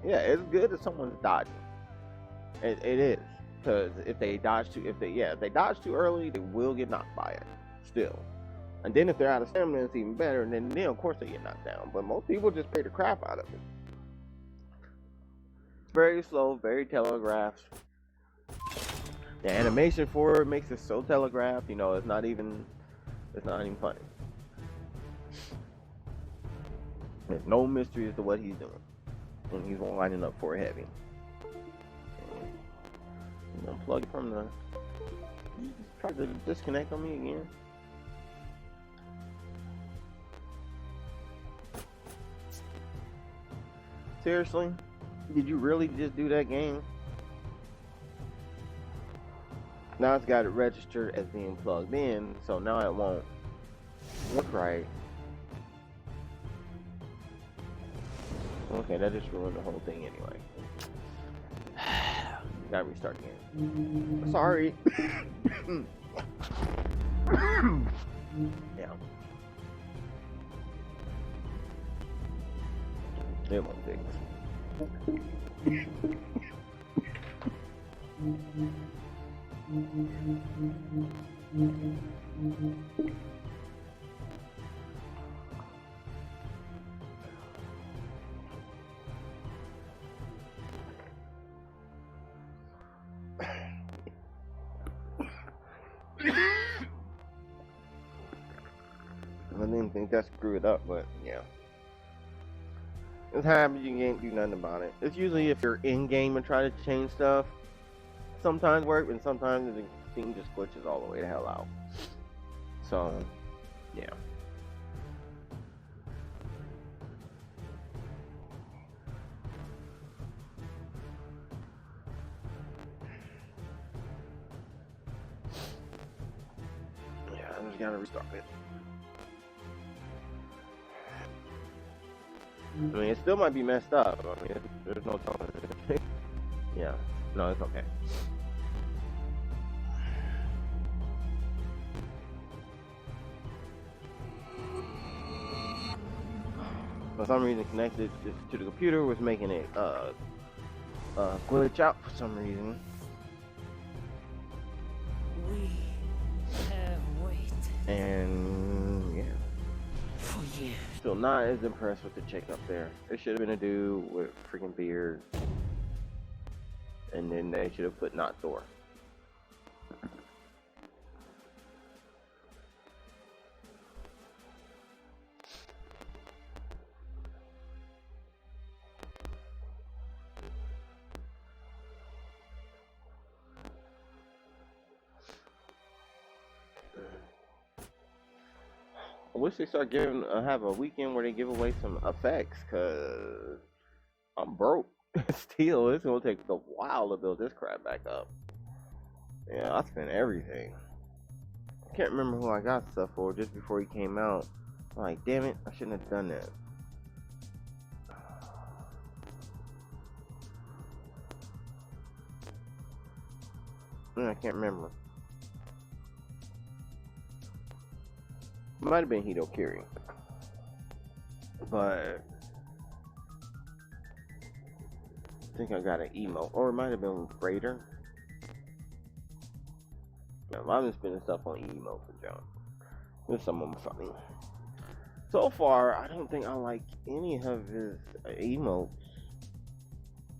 it's good if someone's dodging. It is. Because if they dodge too early, they will get knocked by it. Still. And then if they're out of stamina, it's even better. And then of course they get knocked down. But most people just pay the crap out of it. It's very slow, very telegraphed. The animation for it makes it so telegraphed. You know, it's not even funny. There's no mystery as to what he's doing when he's lining up for a heavy. Unplug from the. You tried to disconnect on me again. Seriously? Did you really just do that game? Now it's got it registered as being plugged in, so now it won't work right. Okay, that just ruined the whole thing anyway. Gotta restart again. Sorry. Yeah. It won't fix. I didn't think that screwed up, but yeah. It's happens, you can't do nothing about it. It's usually if you're in game and try to change stuff, sometimes work, and sometimes the thing just glitches all the way the hell out. So, yeah. Yeah, I just gotta restart it. I mean, it still might be messed up. I mean, there's no telling. Yeah, no, it's okay. For some reason, connected to the computer was making it glitch out for some reason. We have waited And yeah. for years. Still not as impressed with the chick up there. It should have been a dude with freaking beard. And then they should have put not Thor. I wish they start giving have a weekend where they give away some effects, cause I'm broke. Still, it's gonna take a while to build this crap back up. Yeah, I spent everything. I can't remember who I got stuff for just before he came out. I'm like, damn it, I shouldn't have done that. I can't remember. Might have been Hito Kiri, but I think I got an emote, or it might have been Raider. Yeah, I've been spending stuff on emote for John. There's some of them funny. So far, I don't think I like any of his emotes.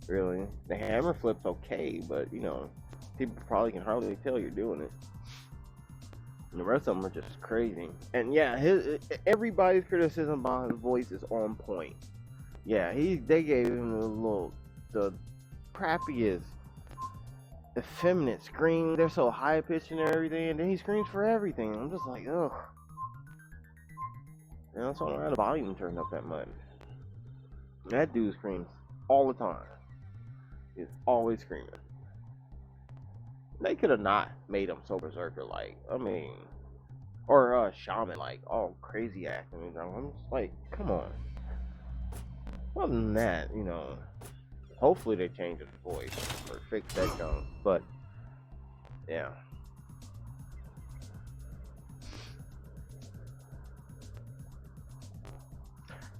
Really, the hammer flip's okay, but you know, people probably can hardly tell you're doing it. And the rest of them are just crazy. And yeah, everybody's criticism about his voice is on point. Yeah, they gave him the crappiest, effeminate scream. They're so high pitched and everything, and then he screams for everything. I'm just like, ugh. And that's why I don't have the volume turned up that much. That dude screams all the time. He's always screaming. They could have not made him so berserker like, I mean, or shaman like, all crazy acting. I'm just like, come on. Other than that, you know, hopefully they change his voice or fix that junk. But yeah.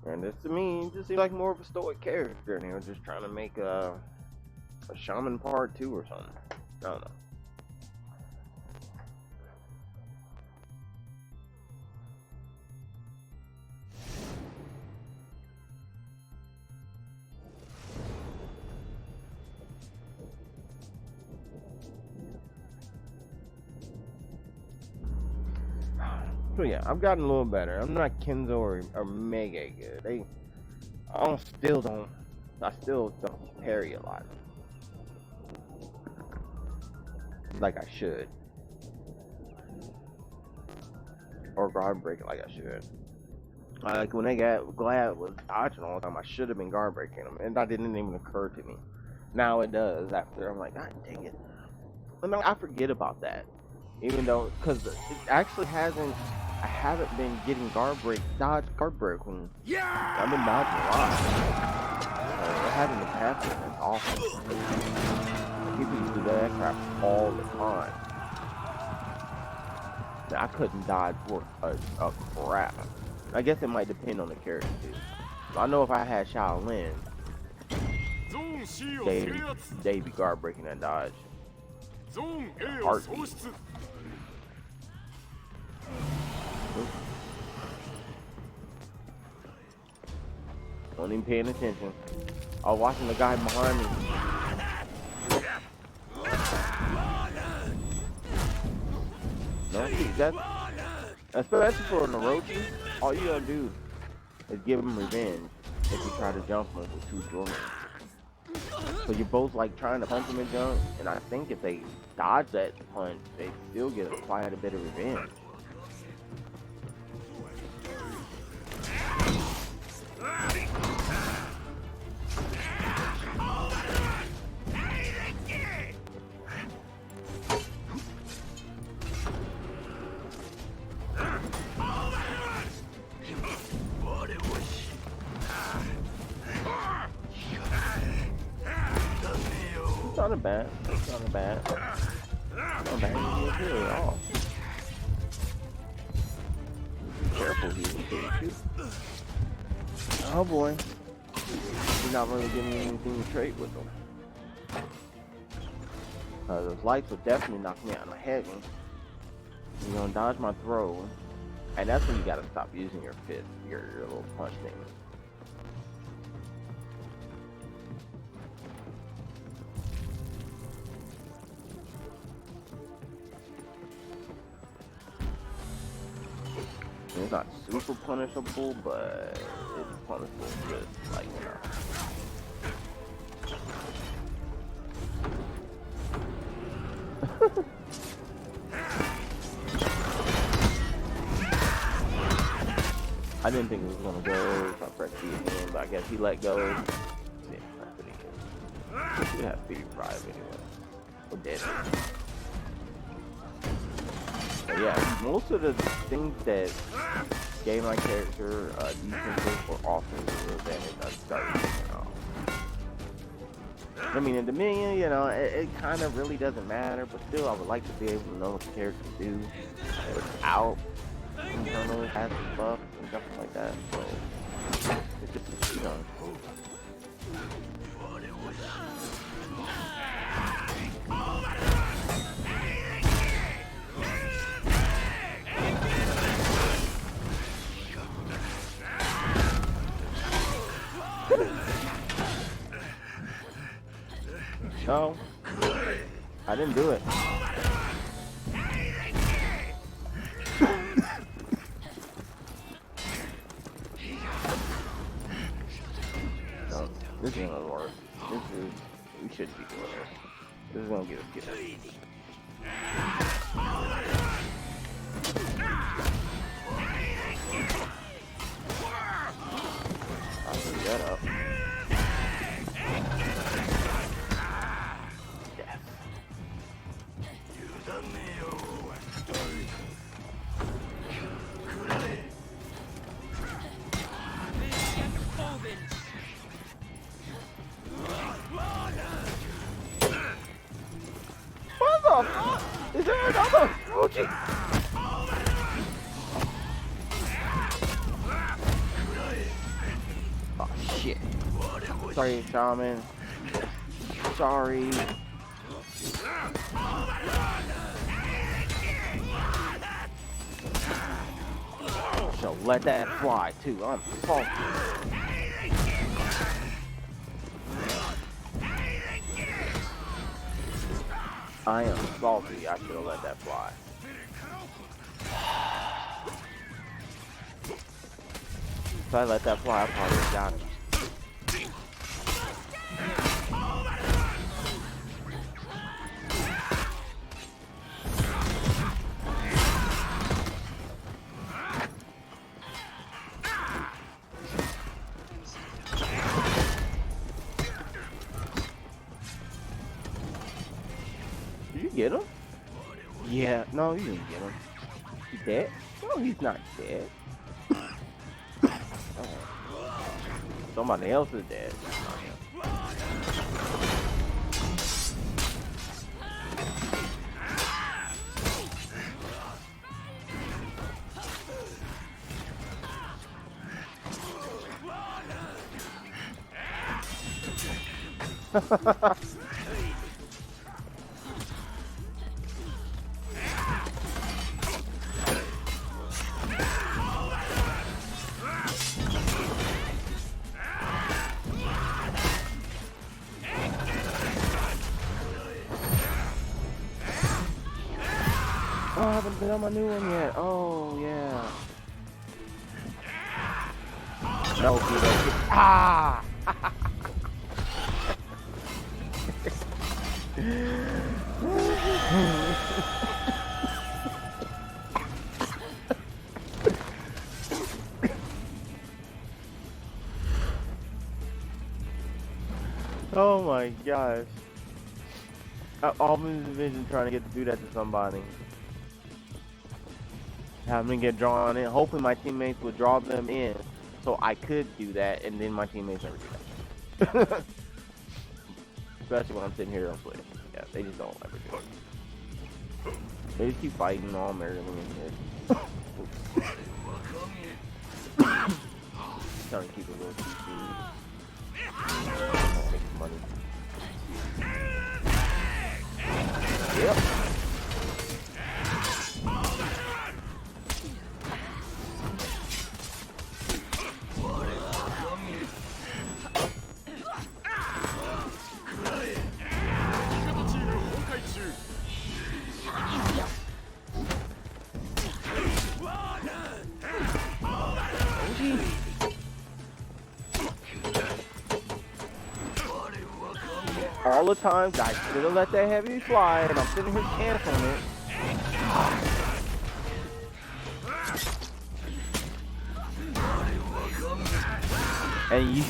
And this to me just seems like more of a stoic character, and they were just trying to make a shaman part 2 or something. I don't know. So yeah, I've gotten a little better. I'm not Kenzo or mega good. I still don't parry a lot. Like I should. Or guard breaking like I should. Like when they got Glad was dodging all the time, I should have been guard breaking them. And that didn't even occur to me. Now it does after I'm like, God dang it. And I forget about that. Even though, because it actually hasn't, I haven't been getting guard break when I've been dodging a lot. It hasn't been happening. It's awful. People used to do that crap all the time. I couldn't dodge for a crap. I guess it might depend on the character too. I know if I had Shaolin, they'd be guard breaking and dodge. Heartbeat. Wasn't even paying attention. I was watching the guy behind me. No, see, that's especially for Orochi. All you gotta do is give him revenge if you try to jump him with 2 Jormungandr. So you're both like trying to punch him and jump, and I think if they dodge that punch, they still get quite a bit of revenge. Not bad. Not bad. Not bad. He's really off. Careful, he's too. Oh boy. He's not really giving me anything to trade with him. Those lights will definitely knock me out of my head. You're gonna dodge my throw. And that's when you gotta stop using your fist, your little punch thing. It's not super punishable, but it's punishable just like, you know. I didn't think it was gonna go, so I pressed B again, but I guess he let go. Yeah, that's what he is. He should have speed 5 anyway. Or dead. But yeah, most of the things that gave my character defensive or offensive advantage, I started taking off. I mean, in Dominion, you know, it kind of really doesn't matter, but still, I would like to be able to know what the characters do without internal passive buffs and stuff like that. So it's just, you know. No, I didn't do it. No, this isn't gonna work. We shouldn't be doing this. This is gonna get us killed. I'll pick that up. gee. Oh shit. Sorry, Shaman. Sorry. So let that fly too. I'm salty. I am salty. I should have let that fly. If I let that fly, I probably would have got him. Did you get him? Yeah. No, you didn't get him. He's dead? No, he's not dead. Somebody else is dead. Oh, I haven't been on my new one yet. Oh, yeah. No, dude. Ah! Oh my gosh. I've always envisioned trying to get to do that to somebody. Having to get drawn in, hoping my teammates would draw them in so I could do that, and then my teammates never do that. Especially when I'm sitting here on Switch. Yeah, they just don't ever do it. They just keep fighting all merrily and shit. Trying to keep it a little cheap. Make some money. Yep. All the time, guys, should have let that heavy fly, and I'm sitting here canceling it. And you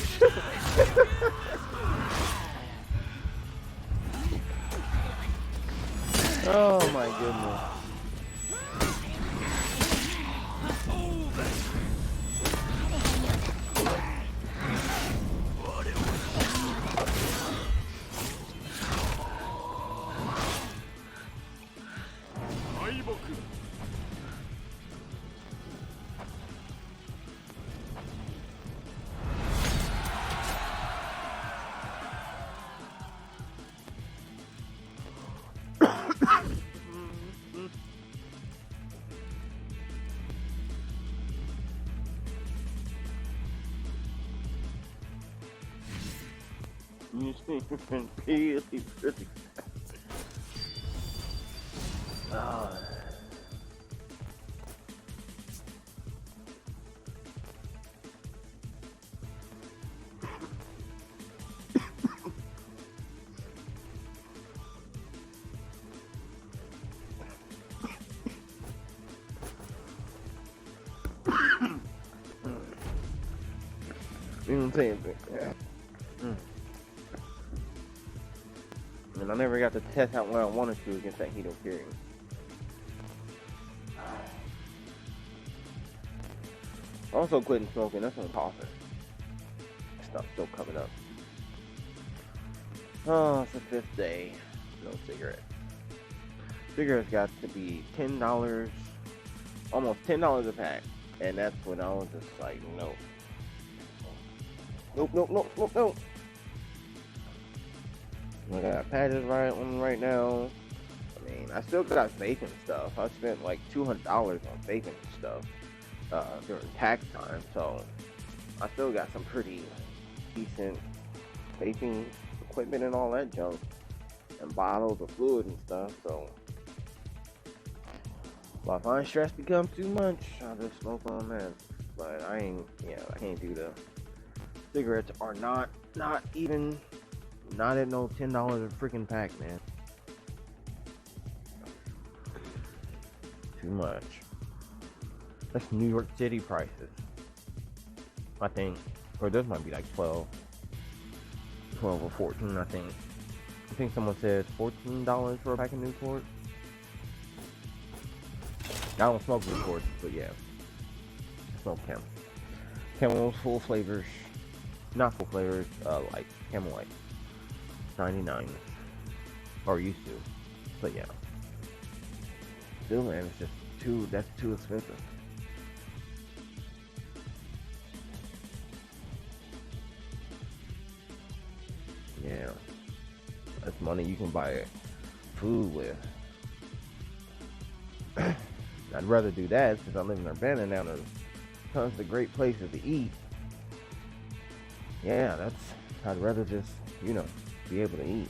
oh my goodness. You see, really, really fast. You know what I'm saying? Yeah. And I never got to test out what I wanted to against that Hito Fury. Also quitting smoking, that's what I'm coughing. Stuff's still coming up. Oh, it's the 5th day. No cigarette. cigarettes got to be $10, almost $10 a pack, and that's when I was just like, no, nope. I got patches right now. I mean, I still got vaping stuff. I spent like $200 on vaping stuff during tax time, so I still got some pretty decent vaping equipment and all that junk, and bottles of fluid and stuff. So if I find stress becomes too much, I'll just smoke on that. But I can't do the cigarettes are not at no $10 a freaking pack, man. Too much. That's New York City prices, I think. Or this might be like 12 or 14, I think. I think someone said $14 for a pack of Newport. I don't smoke Newport, but yeah. I smoke Camel's full flavors. Not full flavors, like Camel Light. 99. Or used to. But yeah. Still, man, it's just that's too expensive. Yeah. That's money you can buy food with. I'd rather do that since I live in Urbana now. There's tons of great places to eat. Yeah, I'd rather just, be able to eat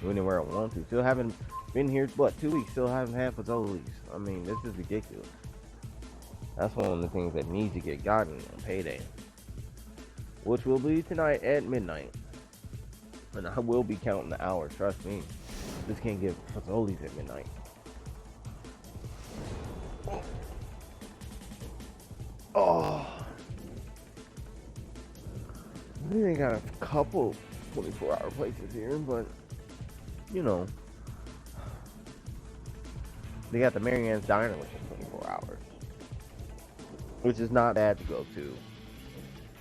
anywhere I want to. Still haven't been here, 2 weeks, still haven't had Fazoli's. I mean, this is ridiculous. That's one of the things that needs to get gotten on payday, which will be tonight at midnight. And I will be counting the hours, trust me. Just can't get Fazoli's at midnight. Oh. They got a couple 24-hour places here, but they got the Marianne's Diner, which is 24 hours, which is not bad to go to in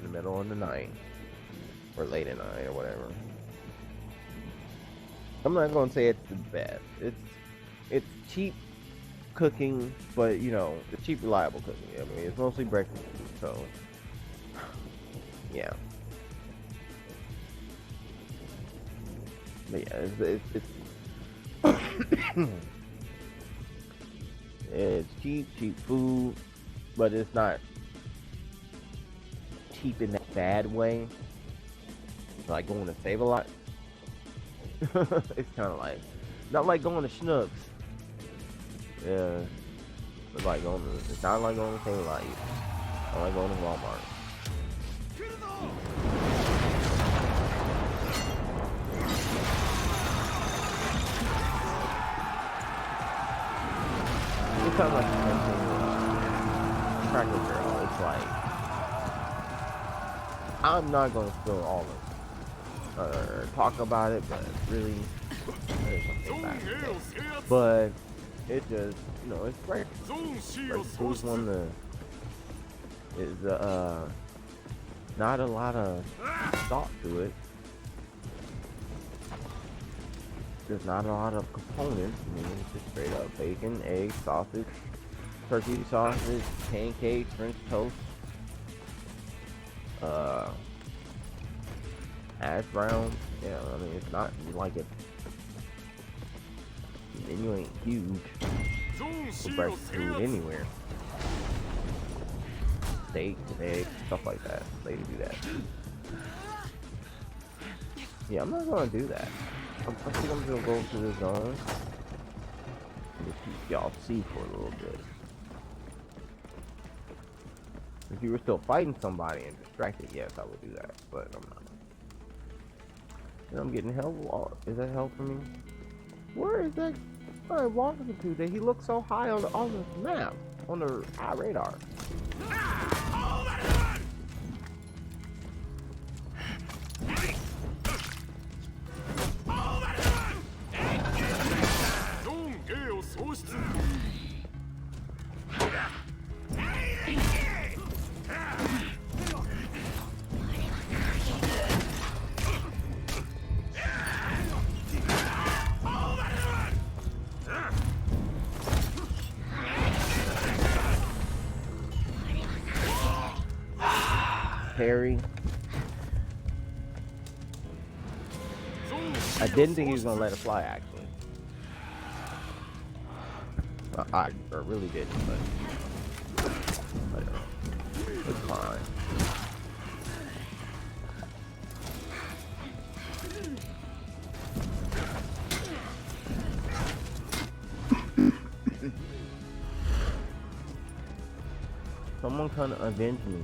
the middle of the night or late at night or whatever. I'm not gonna say it's the best. It's cheap cooking, but it's cheap, reliable cooking. I mean, it's mostly breakfast food, so yeah. But yeah, it's cheap food, but it's not cheap in that bad way. It's like going to Save a Lot. It's kind of like, not like going to Schnucks. Yeah, it's like it's not like going to Save a Lot either. I like going to Walmart. It's kind of like the same thing with Cracker Barrel. It's like, I'm not going to spill all of it or talk about it, but really, there's something bad. But it just, it's great. Food's one that is not a lot of thought to it. There's not a lot of components. I mean, it's just straight up bacon, egg, sausage, turkey sausage, pancakes, French toast, hash browns. Yeah, I mean, it's not like it. The menu ain't huge for breakfast food anywhere. Steaks, eggs, stuff like that. They do that. Yeah, I'm not gonna do that. I think I'm gonna go to the zone and keep y'all see for a little bit. If you were still fighting somebody and distracted, yes, I would do that, but I'm not. And I'm getting hell. Is that hell for me? Where is that guy walking to? That he looks so high on the map, on the radar. parry. I didn't think he was gonna let it fly actually. I really didn't, but it's fine. Someone come avenge me.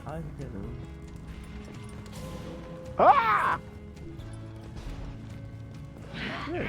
I didn't. Ah! Shit.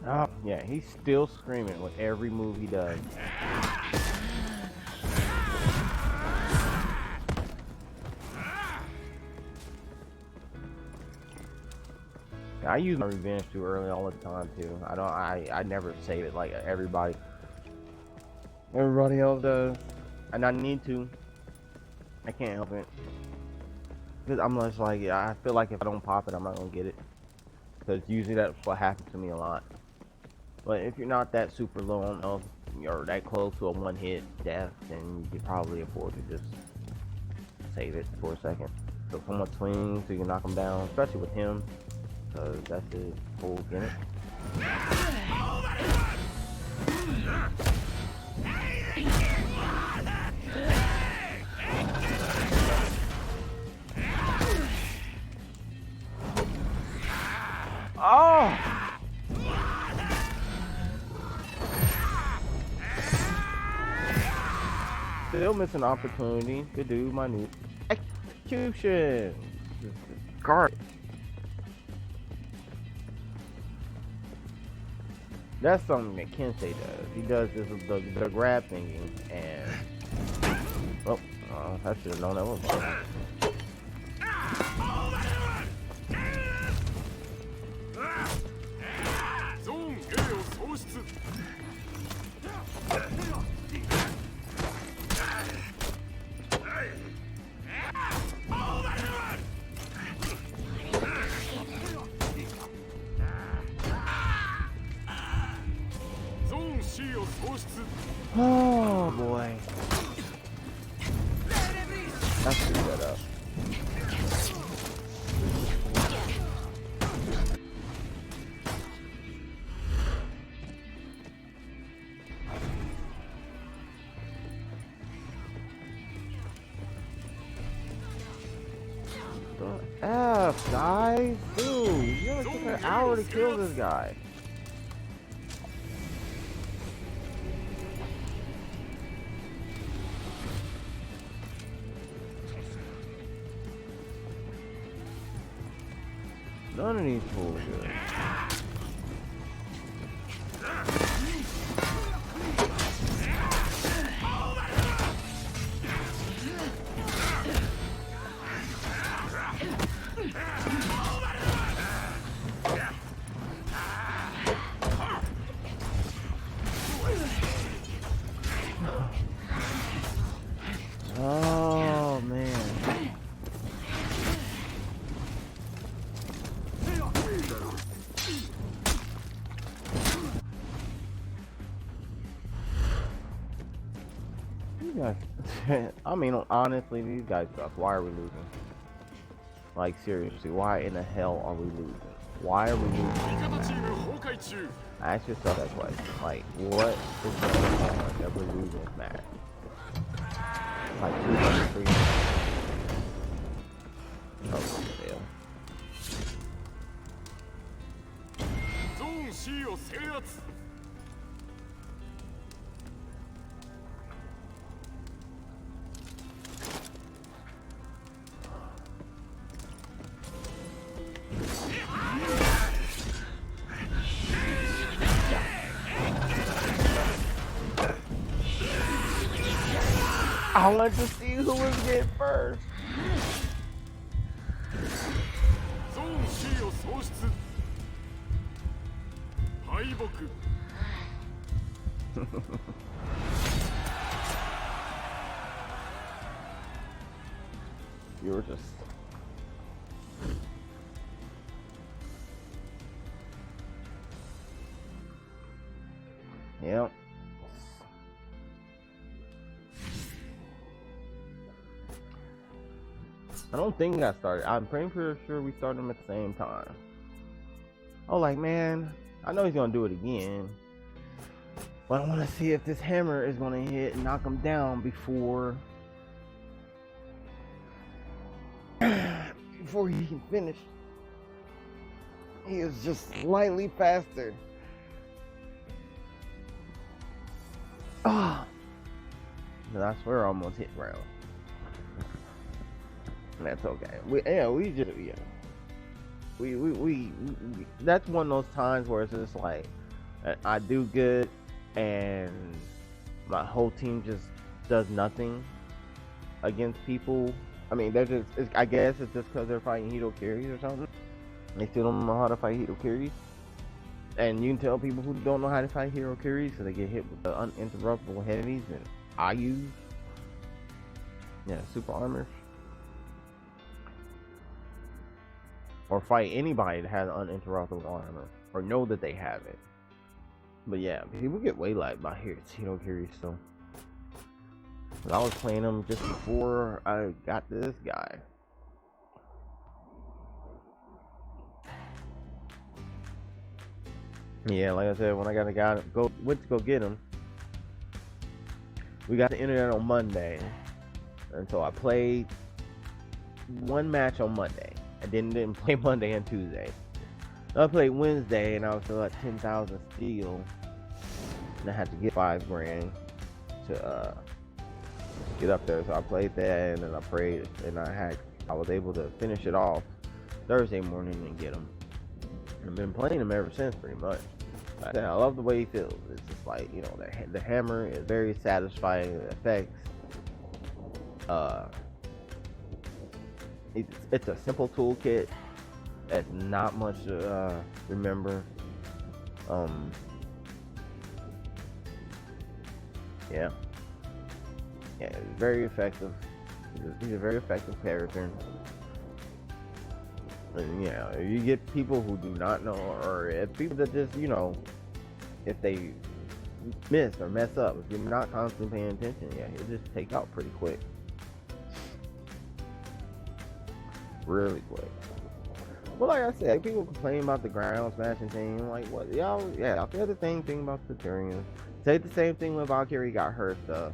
Oh, yeah, he's still screaming with every move he does. I use my revenge too early all the time too. I never save it like everybody else does. And I need to. I can't help it. Because I'm just like, I feel like if I don't pop it, I'm not gonna get it. Because usually that's what happens to me a lot. But if you're not that super low on health, you're that close to a one-hit death, then you could probably afford to just save it for a second. So someone swings so you can knock him down, especially with him, because that's his whole gimmick. Oh! Still missing opportunity to do my new execution. Garbage. That's something that Kensei does. He does this with the grab thingy, and oh, I should have known that was wrong. Oh boy. That's too set up. The F, guys? Dude, you only took an hour to kill this guy. None of these fools good. Oh man. these guys. I mean, honestly, these guys suck. Why are we losing? Like, seriously, why in the hell are we losing? Why are we losing? Ask yourself that question. Like, what is going on that we're losing this match? Like, 200, 300. Oh, hell. I want to see who was getting first. You were just... Yep. I don't think that started. I'm pretty sure we started them at the same time. Oh, like, man, I know he's gonna do it again, but I want to see if this hammer is gonna hit and knock him down before before he can finish. He is just slightly faster. Ah, I swear I almost hit ground. That's okay. We that's one of those times where it's just like I do good and my whole team just does nothing against people. I mean, they're just, I guess it's just because they're fighting Hito carries or something. They still don't know how to fight Hito carries. And you can tell people who don't know how to fight hero carries, so they get hit with the uninterruptible heavies and IUs. Yeah, super armors. Or fight anybody that has uninterruptible armor, or know that they have it. But yeah, people get waylaid by hero carries still. I was playing them just before I got this guy. Yeah, like I said, when I got a guy went to go get him, we got the internet on Monday, and so I played one match on Monday. I didn't play Monday and Tuesday. I played Wednesday, and I was still at 10,000 steel, and I had to get $5 grand to get up there. So I played that, and then I prayed, and I was able to finish it off Thursday morning and get him. I've been playing him ever since, pretty much. I love the way he feels. It's just like, you know, the hammer is very satisfying. It affects. It's a simple toolkit. That's not much to remember. Yeah, it's very effective. He's a very effective character. And yeah, if you get people who do not know, or if people that just, you know, if they miss or mess up, if you're not constantly paying attention, yeah, he'll just take out pretty quick. Really quick. Well, like I said, people complain about the ground smashing thing. Like, what? Y'all, yeah, I feel the same thing about Centurions. Say the same thing when Valkyrie got her stuff.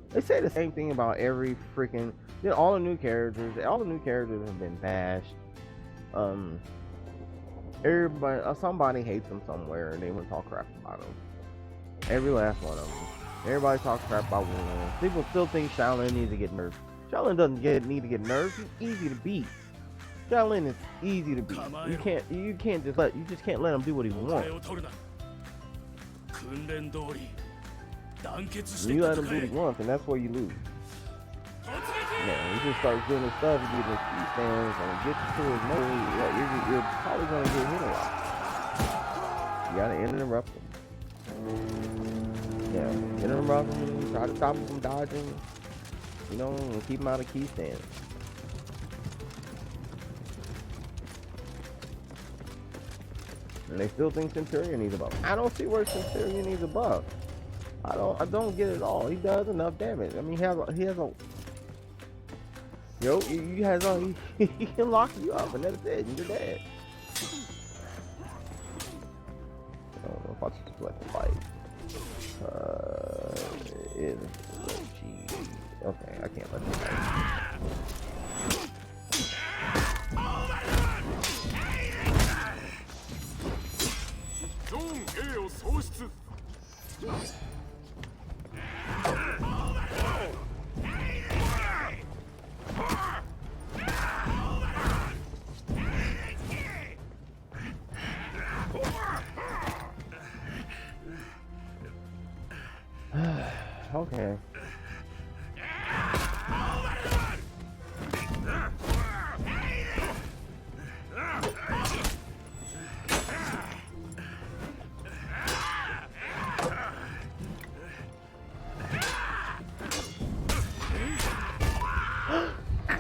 They say the same thing about every freaking... You know, all the new characters have been bashed. Somebody hates them somewhere, and they want to talk crap about them. Every last one of them. Everybody talks crap about one. People still think Shaolin needs to get nerfed. Shaolin doesn't need to get nerfed. He's easy to beat. Shaolin is easy to beat. You just can't let him do what he wants. You let him do what he wants, and that's where you lose. Yeah, he just starts doing his stuff and getting his key stands and get you to his mode. Yeah, you're probably gonna get hit a lot. You gotta interrupt him. Yeah, interrupt him, try to stop him from dodging. You know, and keep him out of key stands. And they still think Centurion needs a buff. I don't see where Centurion needs a buff. I don't get it all. He does enough damage. I mean, he has a yo, you has on he can lock you up and that's it, and you're dead. I don't know if I should select the fight. Is okay, I can't let him fight. Okay.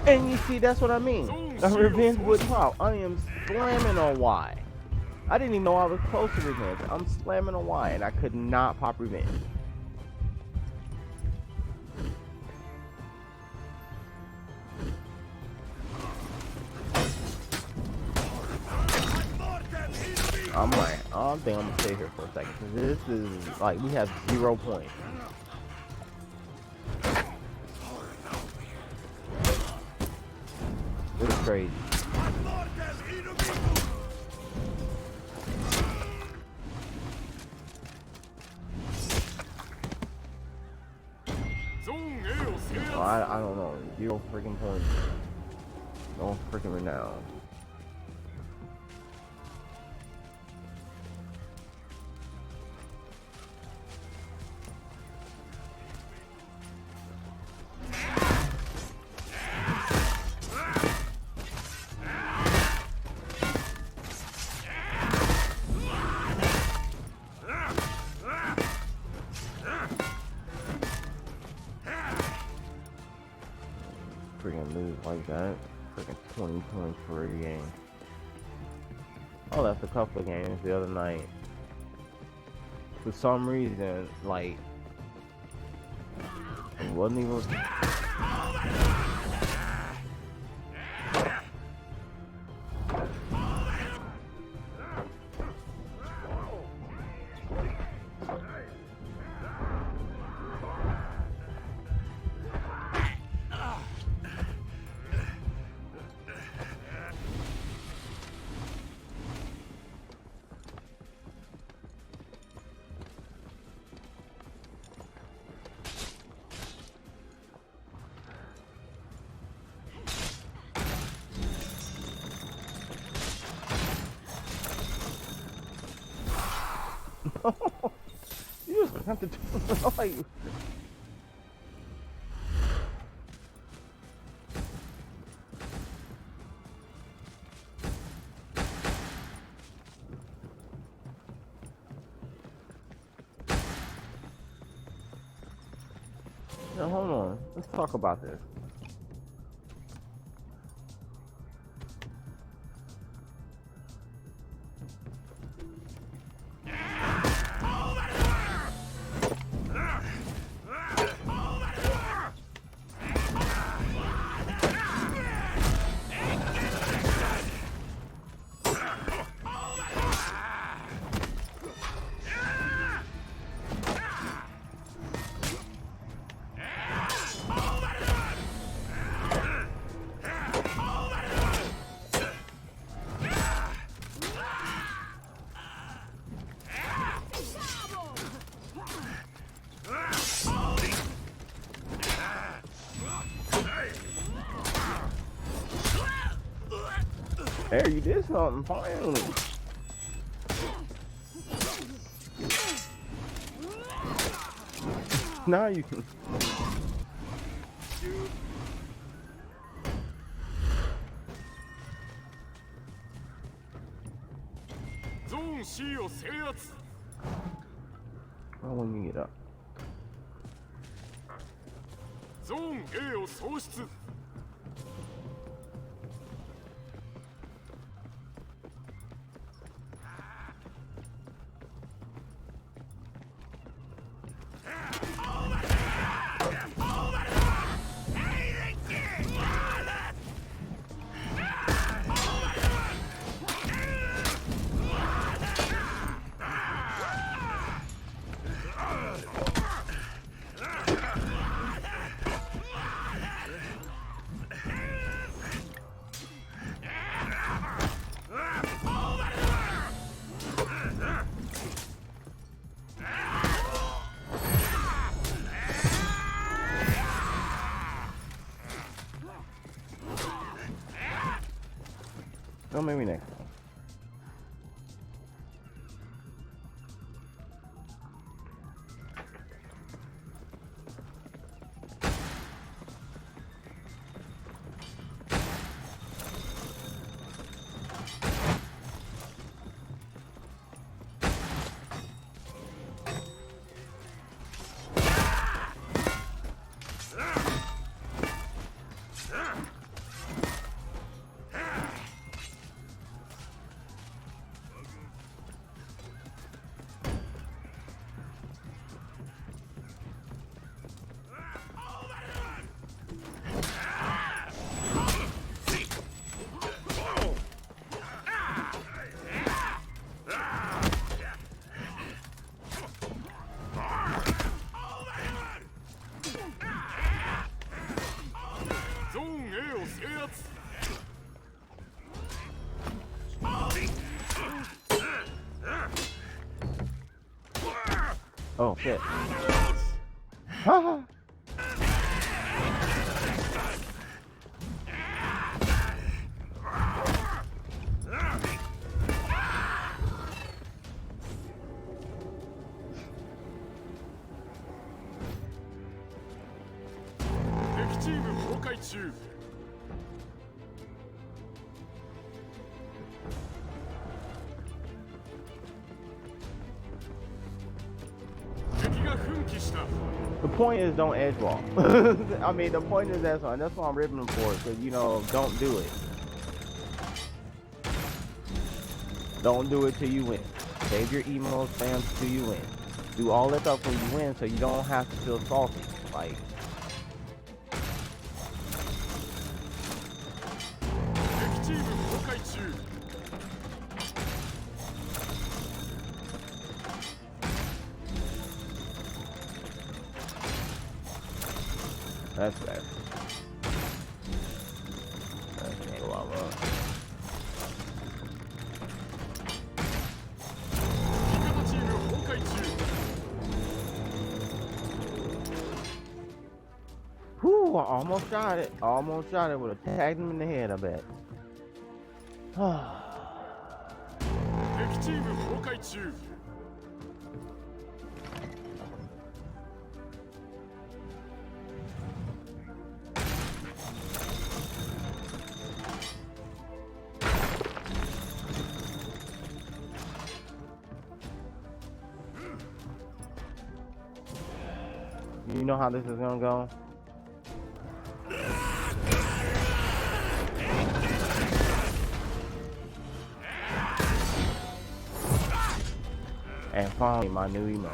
And you see, that's what I mean. A revenge would pop. I am slamming on Y. I didn't even know I was close to revenge. I'm slamming on Y, and I could not pop revenge. I'm like, I think I'm gonna stay here for a second, because this is like, we have 0 points. This is crazy. Well, I don't know. 0 freaking points. No freaking renown. Freaking lose like that. Freaking 20 points for a game. I left a couple of games the other night. For some reason, like, it wasn't even. You just have to do like. Now hold on. Let's talk about this. There, you did something, finally. Now you can. Oh, when you get up. No, maybe next time. Oh shit. Haha. The point is don't edge walk. I mean, the point is that's why I'm ripping them for it. So you know, don't do it. Don't do it till you win. Save your emo spams till you win. Do all that stuff when you win, so you don't have to feel salty. Like. That's bad. That's a lot of Whew, I almost shot it. Almost shot it. Would have tagged him in the head, I bet. You know how this is gonna go? And finally, my new emote.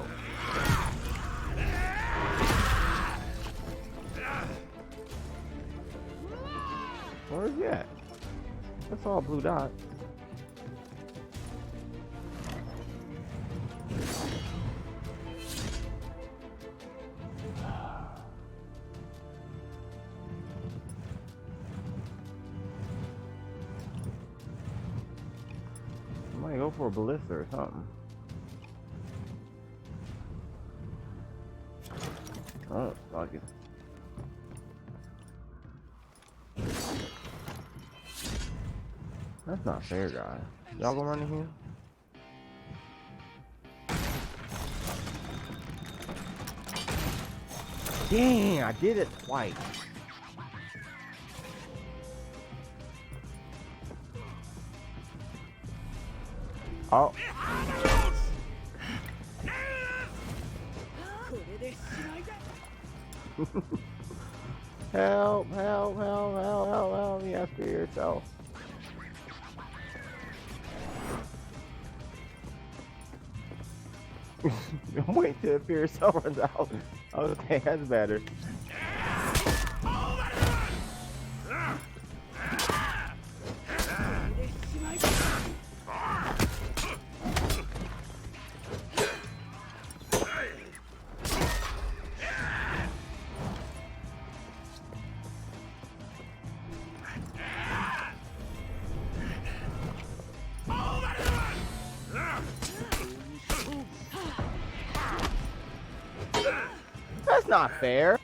Where is he at? That's all blue dot. I might go for a ballista or something. Oh, fuck it. That's not fair, guys. Y'all gonna run in here? Dang, I did it twice. Oh. Help, help, help, help, help, help me after yourself. Wait till the fear yourself runs out. Okay, that's better. That's not fair.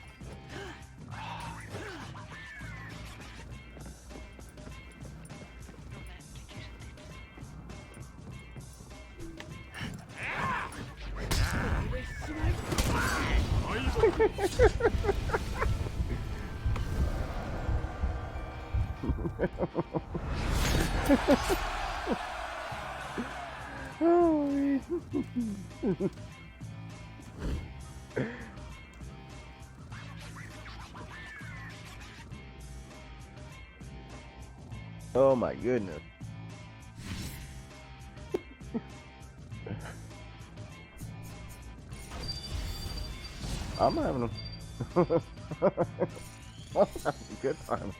Oh, oh my goodness. I'm having a, I'm having a good time.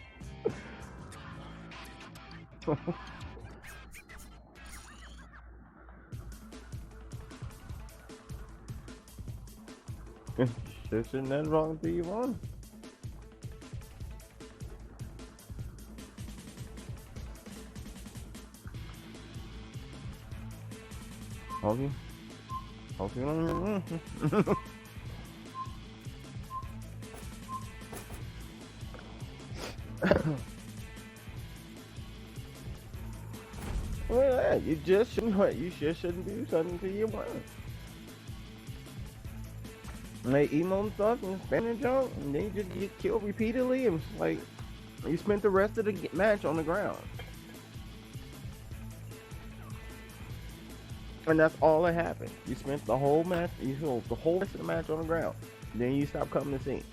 There shouldn't nothing wrong with you, Vaughn. Hope you don't. Well, yeah, you just shouldn't. You just shouldn't do something to your brain. And they emo and stuff and spam and junk, and then you just get killed repeatedly, and it's like you spent the rest of the match on the ground, and that's all that happened. You spent the whole match, the whole rest of the match on the ground. Then you stopped coming to see.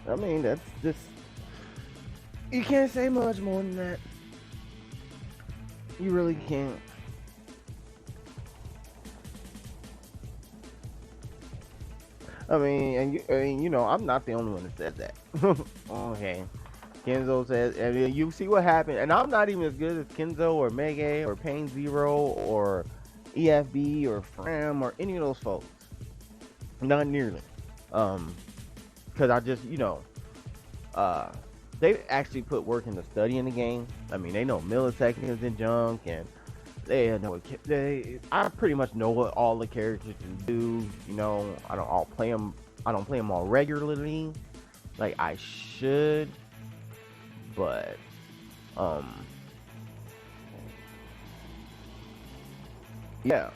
I mean, that's just, you can't say much more than that. You really can't. I mean, you know, I'm not the only one that said that. Okay. Kenzo says, I mean, you see what happened, and I'm not even as good as Kenzo or Mege or Pain Zero or EFB or Fram or any of those folks. Not nearly. Because I just, you know, they actually put work into studying the game. I mean, they know milliseconds and junk, and they know I pretty much know what all the characters can do. You know, I don't play them all regularly, like I should, but yeah.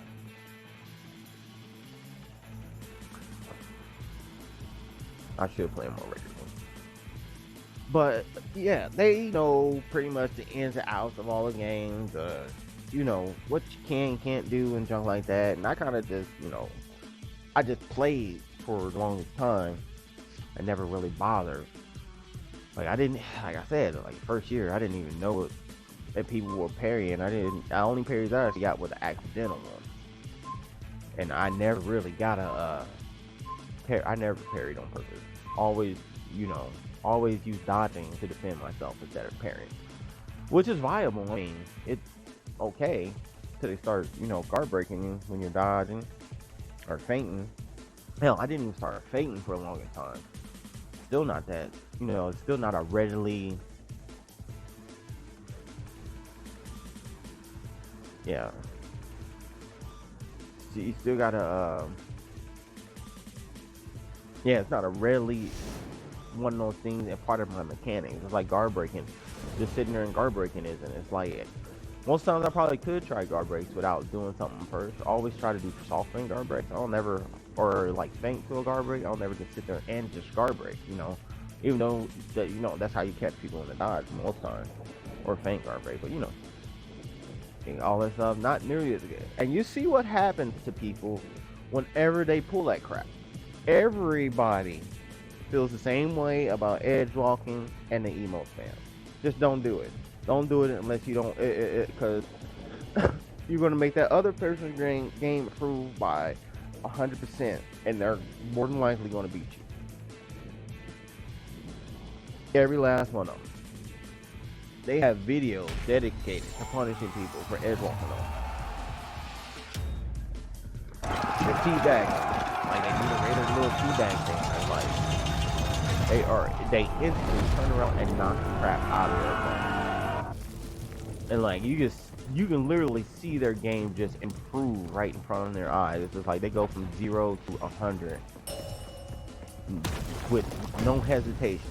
I should play more regularly. But yeah, they know pretty much the ins and outs of all the games, you know, what you can and can't do and junk like that. And I kind of just, you know, I just played for the longest time and never really bothered. Like I didn't, like I said, like first year, I didn't even know that people were parrying. The only parries I actually got were the accidental ones. And I never really got I never parried on purpose. Always, you know, always use dodging to defend myself instead of parrying, which is viable. I mean, it's okay till they start, you know, guard breaking you when you're dodging or feinting. Hell, I didn't even start feinting for a long time. Still not that, you know, it's still not a readily, yeah. So you still gotta, yeah, it's not a readily one of those things and part of my mechanics. It's like guard breaking. Just sitting there and guard breaking isn't. It's like most times I probably could try guard breaks without doing something first. I always try to do soft feint guard breaks. I'll never, or like feint to a guard break. I'll never just sit there and just guard break. You know, even though that, you know, that's how you catch people in the dodge most times, or feint guard break. But you know, all that stuff not nearly as good. And you see what happens to people whenever they pull that crap. Everybody feels the same way about edge walking and the emo spam. Just don't do it. Don't do it unless you don't, because you're gonna make that other person's game improve by 100%, and they're more than likely gonna beat you. Every last one of them. They have videos dedicated to punishing people for edge walking on. The teabag. Like they do the little teabag thing, and like they instantly turn around and knock the crap out of their opponent. And like you just you can literally see their game just improve right in front of their eyes. It's just like they go from 0 to 100 with no hesitation.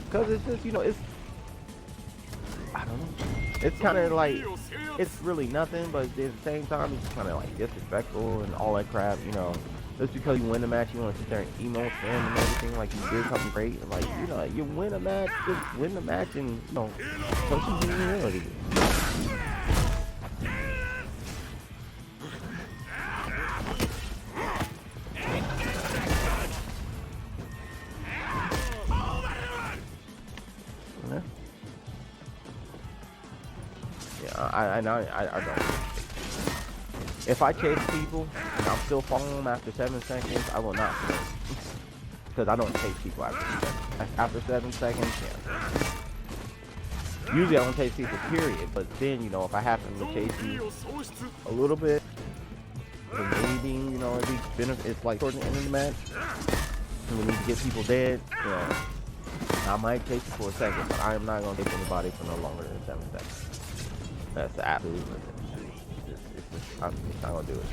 Because it's just, you know, it's, I don't know. It's kind of like, it's really nothing, but at the same time, it's kind of like disrespectful and all that crap, you know. Just because you win the match, you want to sit there and emote and everything like you did something great. Like, you know, you win a match, just win the match and, you know, show some humility. I don't. If I chase people and I'm still following them after 7 seconds, I will not finish. Because I don't chase people after 7 seconds. Yeah. Usually I don't chase people, period. But then, you know, if I happen to chase you a little bit, then maybe, you know, it's like towards the end of the match, and we need to get people dead, you know, I might chase you for a second, but I am not going to chase anybody for no longer than 7 seconds. That's the absolute limit. I'm just not gonna do it.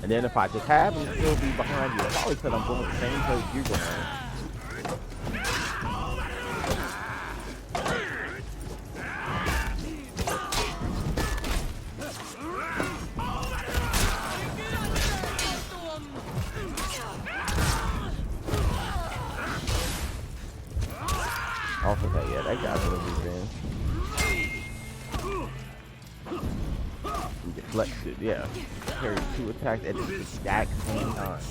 And then if I just happen to still be behind you, probably because I'm going the same place you're going. Also, yeah, that guy's gonna be revenge. Deflected, yeah. Carries 2 attacks at the exact same time.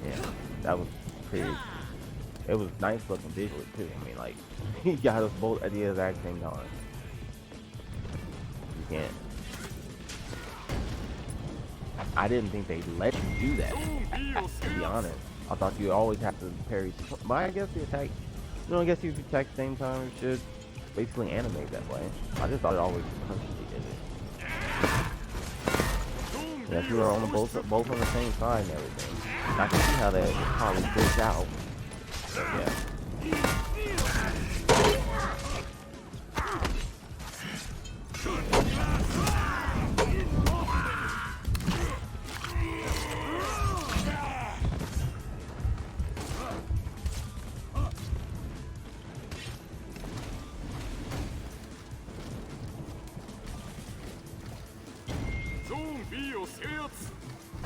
Yeah, that was pretty. It was nice looking visually too. I mean, like, he got us both at the exact same time. You can't. I didn't think they'd let you do that, to be honest. I thought you always have to parry. But I guess the attack, you know, I guess if you attack at the same time, it should basically animate that way. I just thought it always constantly did it. Yeah, if you were on both on the same side and everything, I can see how that would probably break out. But yeah.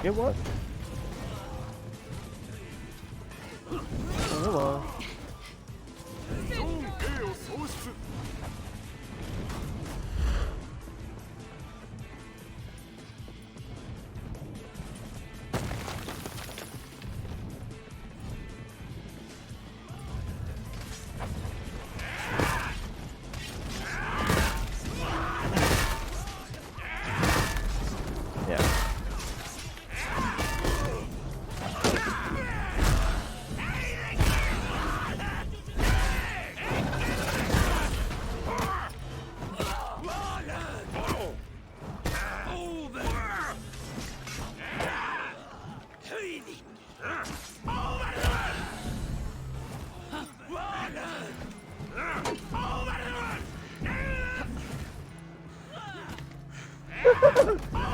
It was. Hello.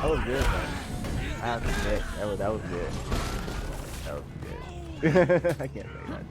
That was good, man. I have to admit, that was good. That was good. I can't say that.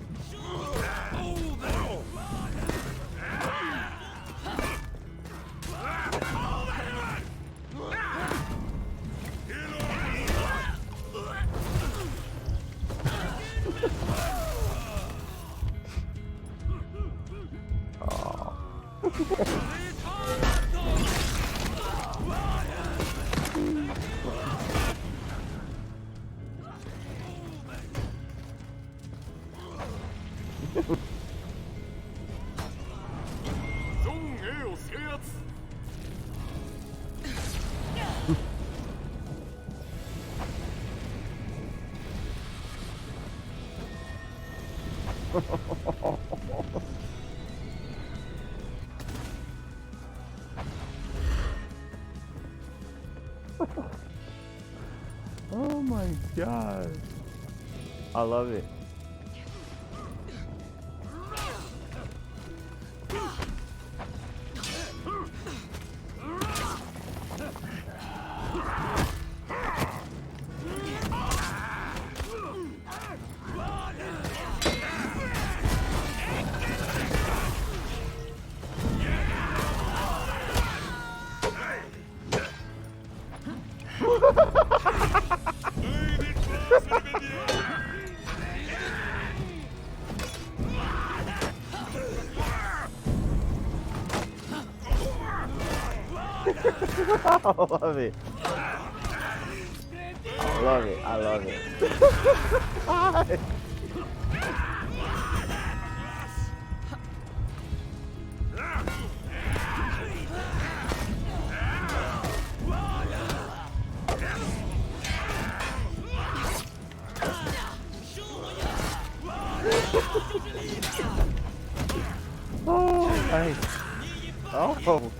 Oh my god. I love it. I love it. I love it. I love it. Oh, nice. Oh.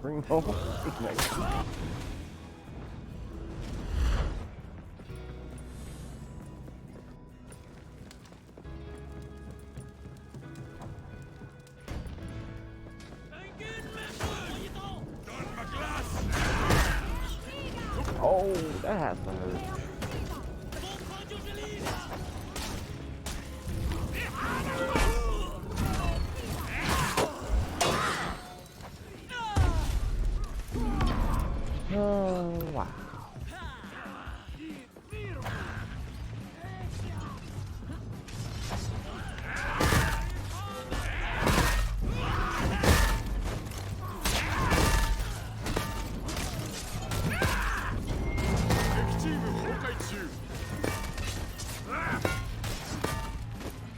Bring home. Oh, that has to hurt. Oh, wow.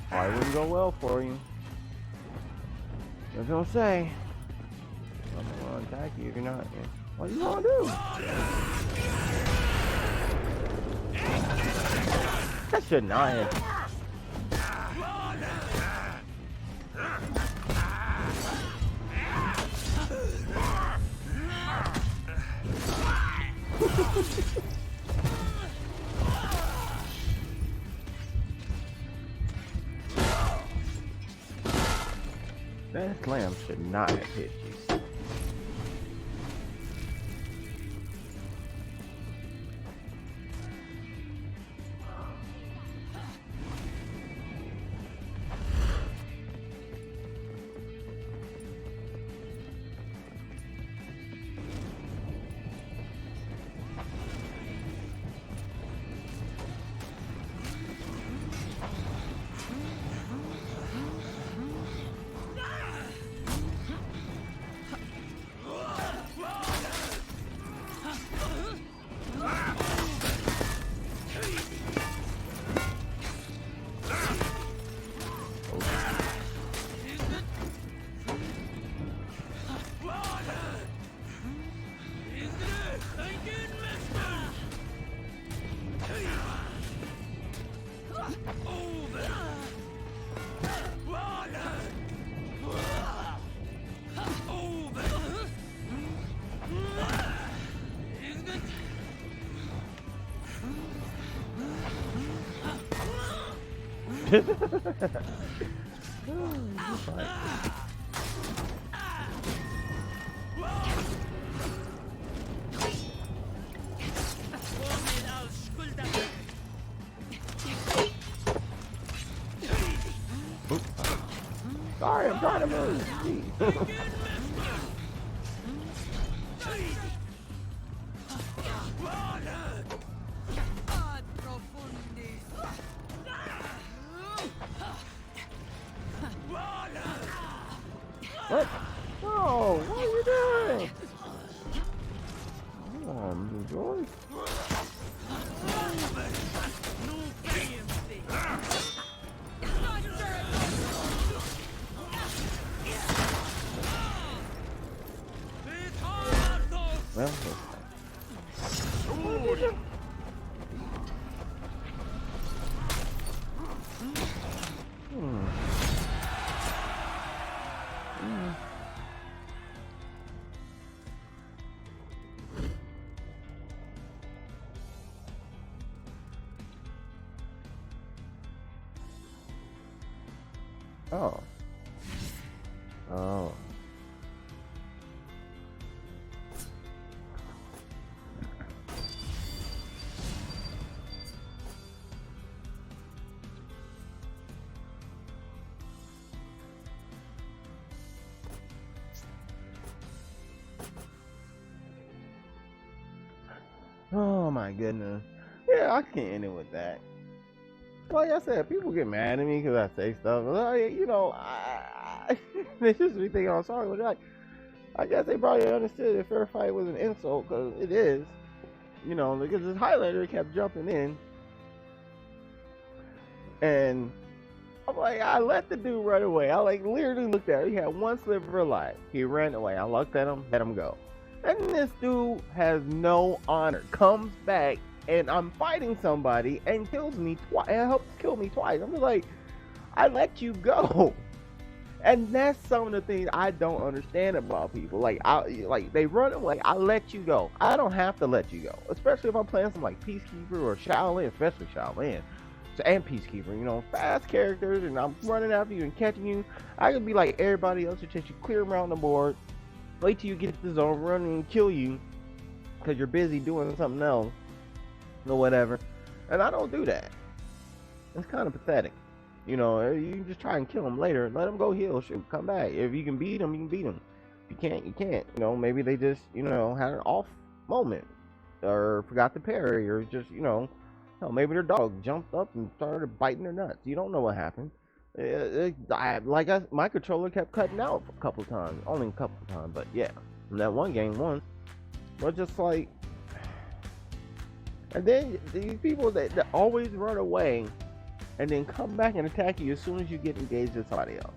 Why wouldn't go well for you? That's what I'm saying. I'm gonna attack you if you're not. What are you gonna do? That should not have. That slam should not have hit you. Sorry, I'm trying to move. What? No, what are you doing? Come on, George. Well, Oh. Oh. Oh my goodness. Yeah, I can't end it with that. Like I said, people get mad at me because I say stuff. Like, you know, it's just me thinking I'm sorry, but like, I guess they probably understood if fair fight was an insult, because it is. You know, because this highlighter kept jumping in, and I'm like, I let the dude run away. I like literally looked at him. He had one sliver of life. He ran away. I looked at him, let him go. And this dude has no honor. Comes back, and I'm fighting somebody and kills me twice. And helps kill me twice. I'm just like, I let you go. And that's some of the things I don't understand about people. Like, they run away. I let you go. I don't have to let you go, especially if I'm playing some like Peacekeeper or Shaolin, especially Shaolin. And Peacekeeper, you know, fast characters, and I'm running after you and catching you. I could be like everybody else, just you clear around the board, wait till you get to the zone, run and kill you because you're busy doing something else or whatever. And I don't do that. It's kind of pathetic. You know, you can just try and kill him later. Let him go heal, shoot, come back. If you can beat him, you can beat him. If you can't, you can't. You know, maybe they just, you know, had an off moment or forgot to parry, or just, you know, maybe their dog jumped up and started biting their nuts. You don't know what happened. My controller kept cutting out a couple times. Only a couple times, but yeah. In that one game once. But just like... And then these people that always run away and then come back and attack you as soon as you get engaged with somebody else.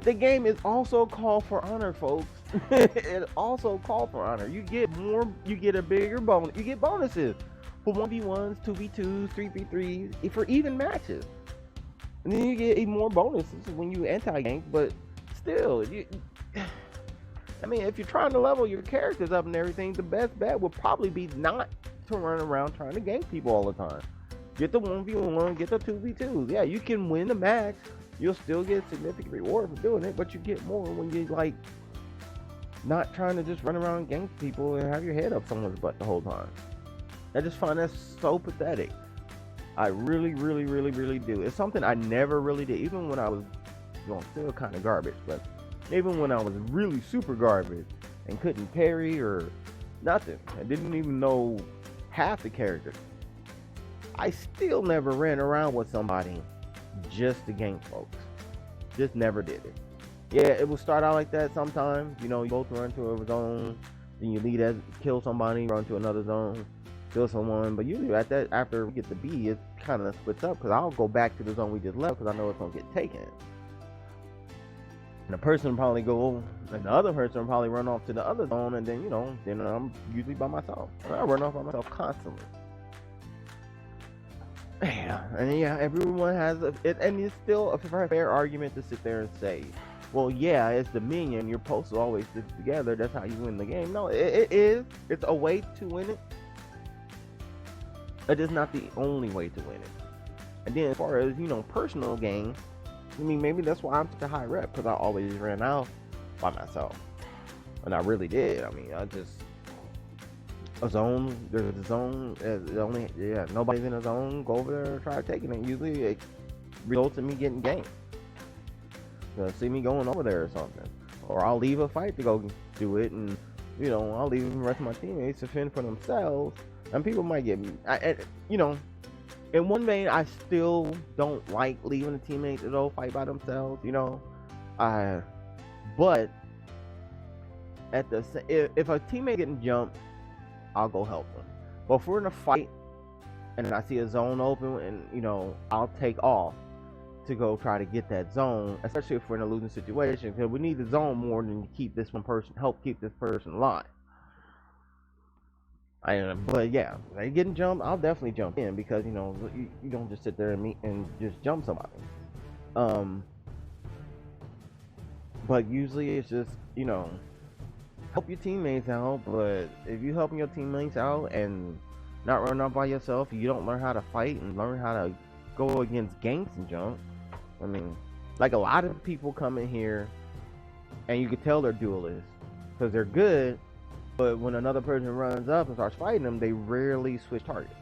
The game is also called for honor, folks. It also called for honor. You get more, you get a bigger bonus. You get bonuses for 1v1s, 2v2s, 3v3s, for even matches. And then you get even more bonuses when you anti-gank, but still, I mean, if you're trying to level your characters up and everything, the best bet would probably be not to run around trying to gank people all the time. Get the 1v1, get the 2v2s. Yeah, you can win the match. You'll still get significant reward for doing it, but you get more when you like not trying to just run around and gank people and have your head up someone's butt the whole time. I just find that so pathetic. I really, really, really, really do. It's something I never really did, even when I was, you know, still kind of garbage, but even when I was really super garbage and couldn't parry or nothing, I didn't even know half the characters, I still never ran around with somebody just to gank folks. Just never did it. Yeah, it will start out like that sometimes. You know, you both run to a zone, then you lead as kill somebody, run to another zone, kill someone. But usually at that, after we get to B, it kind of splits up, because I'll go back to the zone we just left because I know it's gonna get taken. And the person will probably go, and the other person will probably run off to the other zone, and then, you know, then I'm usually by myself. And I run off by myself constantly. Yeah, and yeah, everyone has and it's still a fair argument to sit there and say, well, yeah, it's the minion, you're supposed to always stick together, that's how you win the game. No, it is. It's a way to win it. It is not the only way to win it. And then as far as, you know, personal games, I mean, maybe that's why I'm such a high rep, because I always ran out by myself. And I really did. I mean, I just... A zone, there's a zone, nobody's in a zone, go over there and try taking it. Usually it results in me getting ganked. You'll see me going over there or something. Or I'll leave a fight to go do it, and, you know, I'll leave the rest of my teammates to fend for themselves. And people might get me, you know, in one vein, I still don't like leaving a teammate to go fight by themselves, you know. But at the if a teammate getting jumped, I'll go help them. But if we're in a fight and I see a zone open, and, you know, I'll take off to go try to get that zone, especially if we're in a losing situation, because we need the zone more than to keep this one person, help keep this person alive. But yeah, they getting jumped, I'll definitely jump in, because, you know, you don't just sit there and meet and just jump somebody. But usually it's just, you know, help your teammates out. But if you helping your teammates out and not running off by yourself, you don't learn how to fight and learn how to go against ganks and jump. I mean, Like a lot of people come in here and you can tell they're duelists because they're good, but when another person runs up and starts fighting them, they rarely switch targets.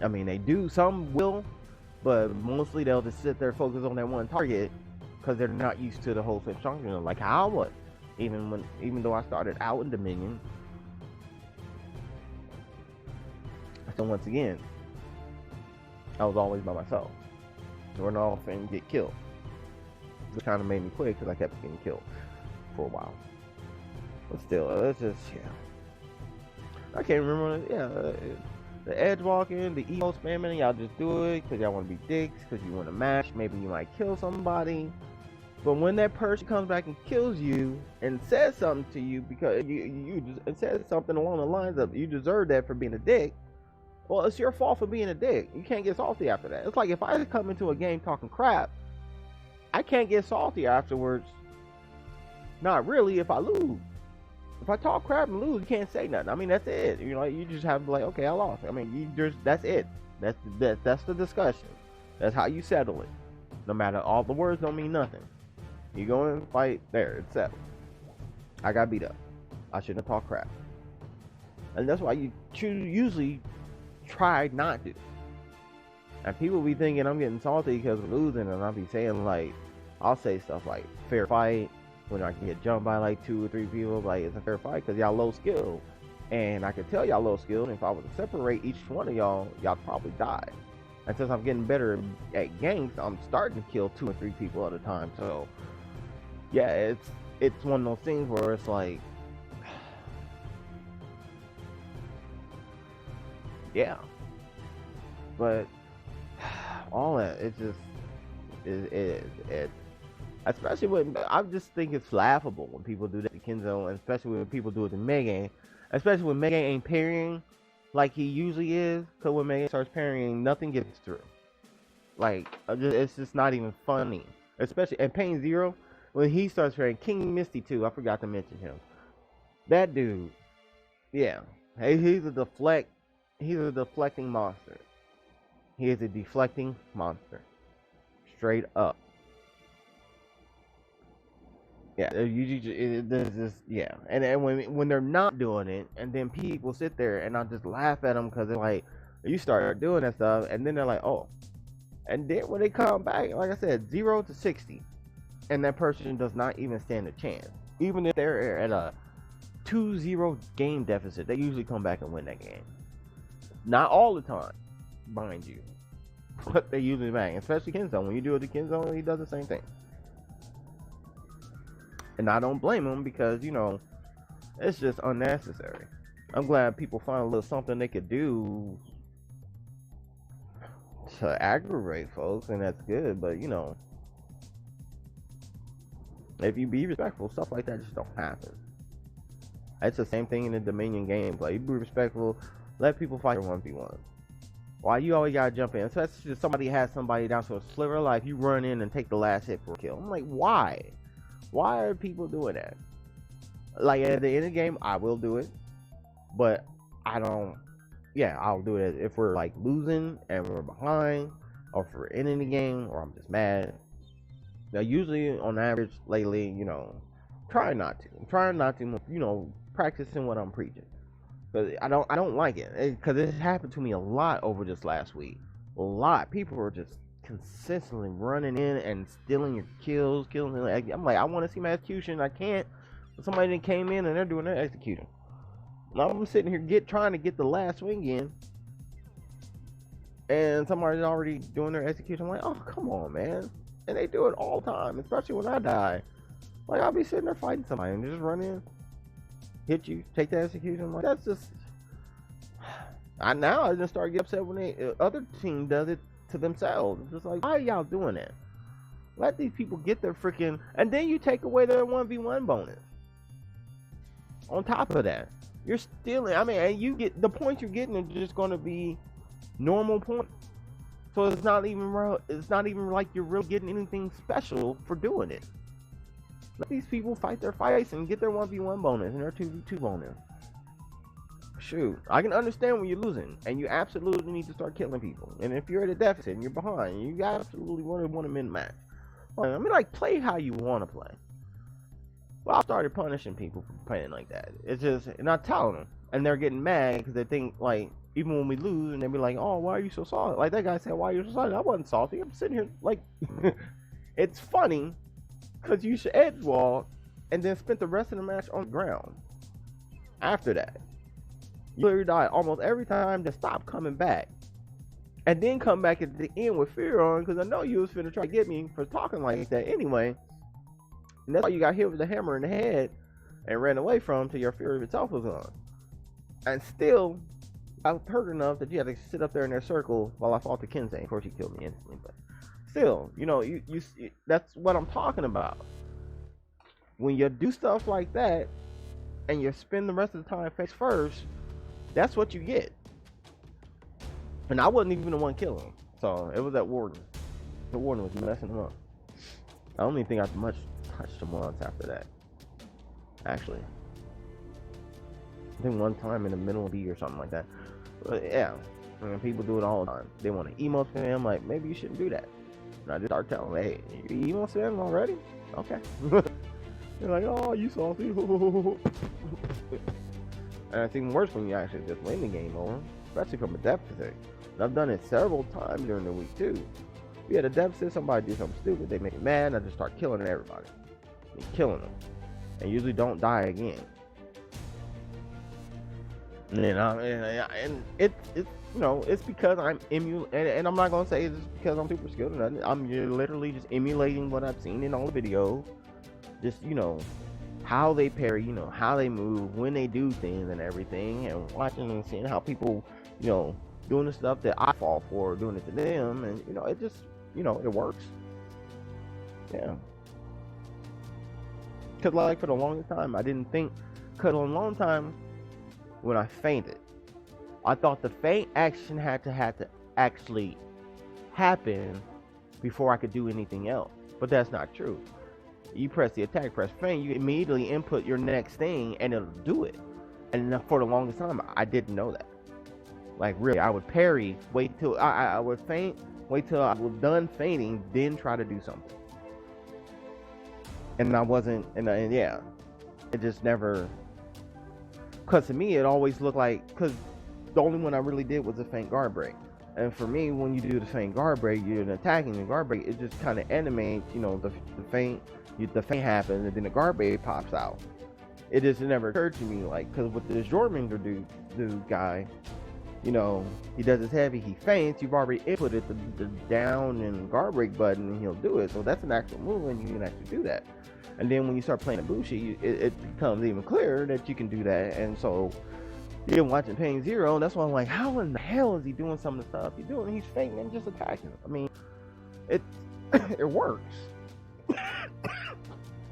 I mean, they do, some will, but mostly they'll just sit there focus on that one target because they're not used to the whole switch function. Like how I was, even though I started out in Dominion. So once again, I was always by myself. Run off and get killed, which kind of made me quit because I kept getting killed for a while. But still, it's just, yeah. I can't remember. Yeah, the edge walking, the emo spamming, y'all just do it because y'all want to be dicks, because you want to match. Maybe you might kill somebody. But when that person comes back and kills you and says something to you because you just says something along the lines of you deserve that for being a dick, well, it's your fault for being a dick. You can't get salty after that. It's like if I come into a game talking crap, I can't get salty afterwards. Not really if I lose. If I talk crap and lose, you can't say nothing. I mean, that's it. You know, you just have to be like, okay, I lost. I mean, that's it. That's the discussion. That's how you settle it. No matter, all the words don't mean nothing. You go and fight, there, it's settled. I got beat up. I shouldn't have talked crap. And that's why you usually try not to. And people be thinking I'm getting salty because of losing, and I'll be saying, like, I'll say stuff like fair fight when I can get jumped by like 2 or 3 people. Like, it's a fair fight because y'all low skill, and I can tell y'all low skill, and if I was to separate each one of y'all probably die. And since I'm getting better at ganks, I'm starting to kill 2 or 3 people at a time. So yeah, it's one of those things where it's like, yeah, but all that, it just it especially when I just think it's laughable when people do that to Kenzo, and especially when people do it to Megan, especially when Megan ain't parrying like he usually is, because when Megan starts parrying, nothing gets through. Like, it's just not even funny. Especially at Pain Zero, when he starts parrying, King Misty too, I forgot to mention him. That dude, yeah, he's a deflecting monster. He is a deflecting monster. Straight up. Yeah, there's just, yeah. And when they're not doing it, and then people sit there and I just laugh at them because they're like, you start doing that stuff, and then they're like, oh. And then when they come back, like I said, 0 to 60, and that person does not even stand a chance. Even if they're at a 2-0 game deficit, they usually come back and win that game. Not all the time, mind you, but they usually bang. Especially Kenzo. When you do it to Kenzo, he does the same thing. And I don't blame him because, you know, it's just unnecessary. I'm glad people find a little something they could do to aggravate folks, and that's good. But, you know, if you be respectful, stuff like that just don't happen. It's the same thing in the Dominion games. Like, you be respectful, let people fight for 1v1. Why you always gotta jump in? Especially if somebody has somebody down to a sliver of life, you run in and take the last hit for a kill. I'm like, why? Why are people doing that? Like, at the end of the game, I will do it, but I don't. Yeah, I'll do it if we're like losing and we're behind, or if we're in the game, or I'm just mad. Now, usually on average lately, you know, I'm trying not to, you know, practicing what I'm preaching. But I don't like it, because it happened to me a lot over this last week. A lot. People were just consistently running in and stealing your kills, killing. I'm like, I want to see my execution. I can't. But somebody that came in and they're doing their execution. I'm sitting here trying to get the last swing in, and somebody's already doing their execution. I'm like, oh, come on, man. And they do it all the time, especially when I die. Like, I'll be sitting there fighting somebody and just run in, hit you, take the execution. I'm like, that's just. I just start getting upset when the other team does it to themselves. It's just like, why are y'all doing that? Let these people get their freaking, and then you take away their 1v1 bonus. On top of that, you're stealing. I mean, and you get the points you're getting are just going to be normal points. So it's not even real. It's not even like you're really getting anything special for doing it. Let these people fight their fights and get their 1v1 bonus and their 2v2 bonus. Shoot, I can understand when you're losing, and you absolutely need to start killing people. And if you're at a deficit and you're behind, you absolutely want to min match. I mean, like, play how you want to play. Well, I started punishing people for playing like that. It's just, and I tell them, and they're getting mad because they think, like, even when we lose, and they be like, oh, why are you so salty? Like, that guy said, why are you so salty? I wasn't salty. I'm sitting here, like, it's funny because you should edge walk and then spent the rest of the match on the ground. After that, you literally die almost every time, then stop coming back. And then come back at the end with fear on, because I know you was finna try to get me for talking like that anyway. And that's why you got hit with a hammer in the head and ran away from till your fear of itself was on. And still, I was hurt enough that you had to sit up there in that circle while I fought the Kensei. Of course, he killed me instantly, but still, you know, you that's what I'm talking about. When you do stuff like that and you spend the rest of the time face first, that's what you get. And I wasn't even the one killing him, so it was that warden. The warden was messing him up. I don't even think I much touched him once after that. Actually, I think one time in the middle of the year or something like that. But yeah, I mean, people do it all the time. They want to emote to him, like, maybe you shouldn't do that. And I just start telling them, hey, you emote to him already? Okay. They're like, oh, you salty. And it's even worse when you actually just win the game over, especially from a deficit. And I've done it several times during the week too. We had a deficit, somebody do something stupid, they make me mad, and I just start killing everybody. And killing them. And usually don't die again. And it's you know, it's because I'm and I'm not gonna say it's because I'm super skilled or nothing. I'm literally just emulating what I've seen in all the videos. Just, you know, how they parry, you know, how they move, when they do things and everything, and watching and seeing how people, you know, doing the stuff that I fall for, doing it to them, and, you know, it just, you know, it works. Yeah. Because, like, for the longest time, I didn't think, because on a long time, when I fainted, I thought the feint action had to actually happen before I could do anything else. But that's not true. You press the attack, press feint, you immediately input your next thing, and it'll do it. And for the longest time, I didn't know that. Like, really, I would parry, wait till I would feint, wait till I was done feinting, then try to do something. And I wasn't, and yeah, it just never. Because to me, it always looked like, because the only one I really did was the feint guard break. And for me, when you do the feint guard break, you're attacking the guard break, it just kind of animates, you know, the feint happens, and then the guard break pops out. It just never occurred to me, like, because with this Jormungandr dude guy, you know, he does his heavy, he feints, you've already inputted the down and guard break button, and he'll do it. So that's an actual move, and you can actually do that. And then when you start playing Ibushi, it becomes even clearer that you can do that. And so you're watching Pain Zero, and that's why I'm like, how in the hell is he doing some of the stuff he's doing? He's feinting and just attacking. I mean, it works.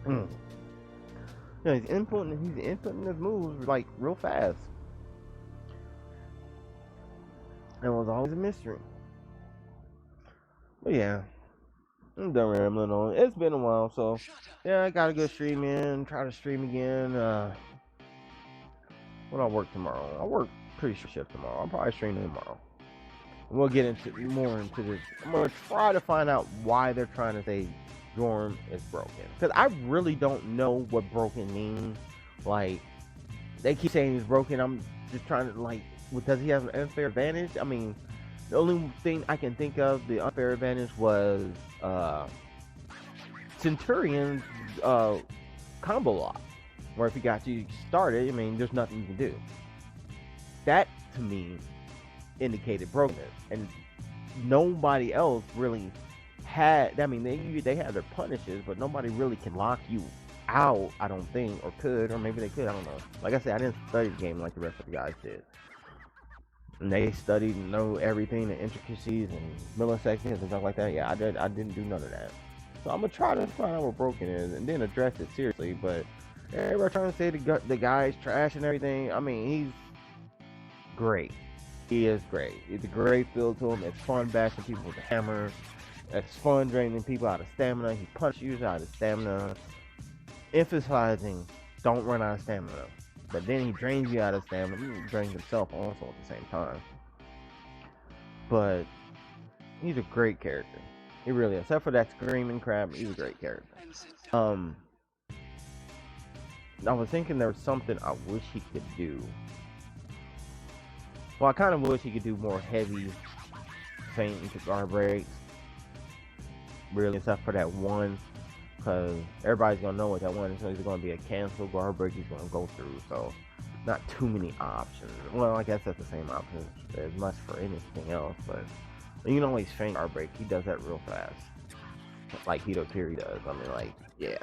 You know, he's inputting his moves like real fast. And it was always a mystery. But yeah, I'm done rambling on. It's been a while, so yeah, I gotta go stream in, try to stream again. When I work tomorrow, I work pretty sure shift tomorrow. I'll probably stream tomorrow. And we'll get more into this. I'm gonna try to find out why they're trying to say Jorm is broken, because I really don't know what broken means. Like, they keep saying he's broken. I'm just trying to, like, does he have an unfair advantage? I mean, the only thing I can think of the unfair advantage was Centurion's combo lock, where if he got you started, I mean, there's nothing you can do. That to me indicated brokenness, and nobody else really had. I mean, they had their punishes, but nobody really can lock you out, I don't think, or could, or maybe they could, I don't know. Like I said, I didn't study the game like the rest of the guys did. And they studied and know everything, the intricacies and milliseconds and stuff like that. Yeah, I didn't do none of that. So I'm gonna try to find out what broken is and then address it seriously. But everybody trying to say the guy's trash and everything. I mean, he's great. He is great. It's a great feel to him. It's fun bashing people with a hammer. It's fun draining people out of stamina. He punches you out of stamina, emphasizing don't run out of stamina. But then he drains you out of stamina. He drains himself also at the same time. But he's a great character. He really is. Except for that screaming crab, he's a great character. And sit down. I was thinking there was something I wish he could do. Well, I kind of wish he could do more heavy feint into guard breaks. Really, except for that one, because everybody's gonna know what that one is. So it's gonna be a cancel guard break he's gonna go through. So not too many options. Well, I guess that's the same option as much for anything else, but you can always feint guard break. He does that real fast, like Hitokiri does. I mean, like, yeah,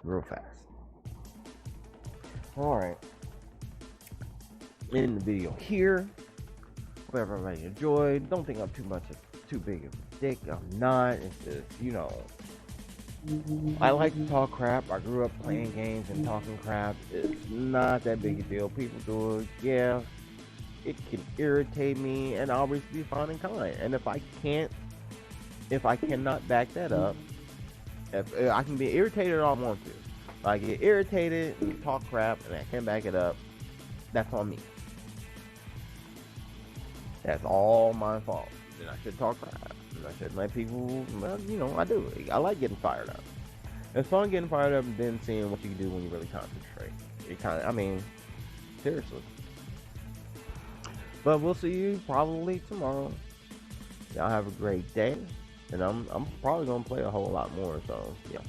real fast. All right, in the video here. Hope everybody enjoyed. Don't think I'm too big of a dick. I'm not. It's just, you know, I like to talk crap. I grew up playing games and talking crap. It's not that big a deal. People do it. Yeah, it can irritate me, and I'll always be fine and kind. And if I cannot back that up, if I can be irritated all I want to. If I get irritated and talk crap and I can't back it up, that's on me. That's all my fault. Then I should talk crap. And I should let people, well, you know, I do. I like getting fired up. It's fun getting fired up and then seeing what you can do when you really concentrate. It kind of, I mean, seriously. But we'll see you probably tomorrow. Y'all have a great day. And I'm probably gonna play a whole lot more, so yeah.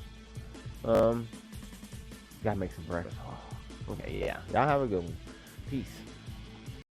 Gotta make some breakfast. Okay, yeah. Y'all have a good one. Peace.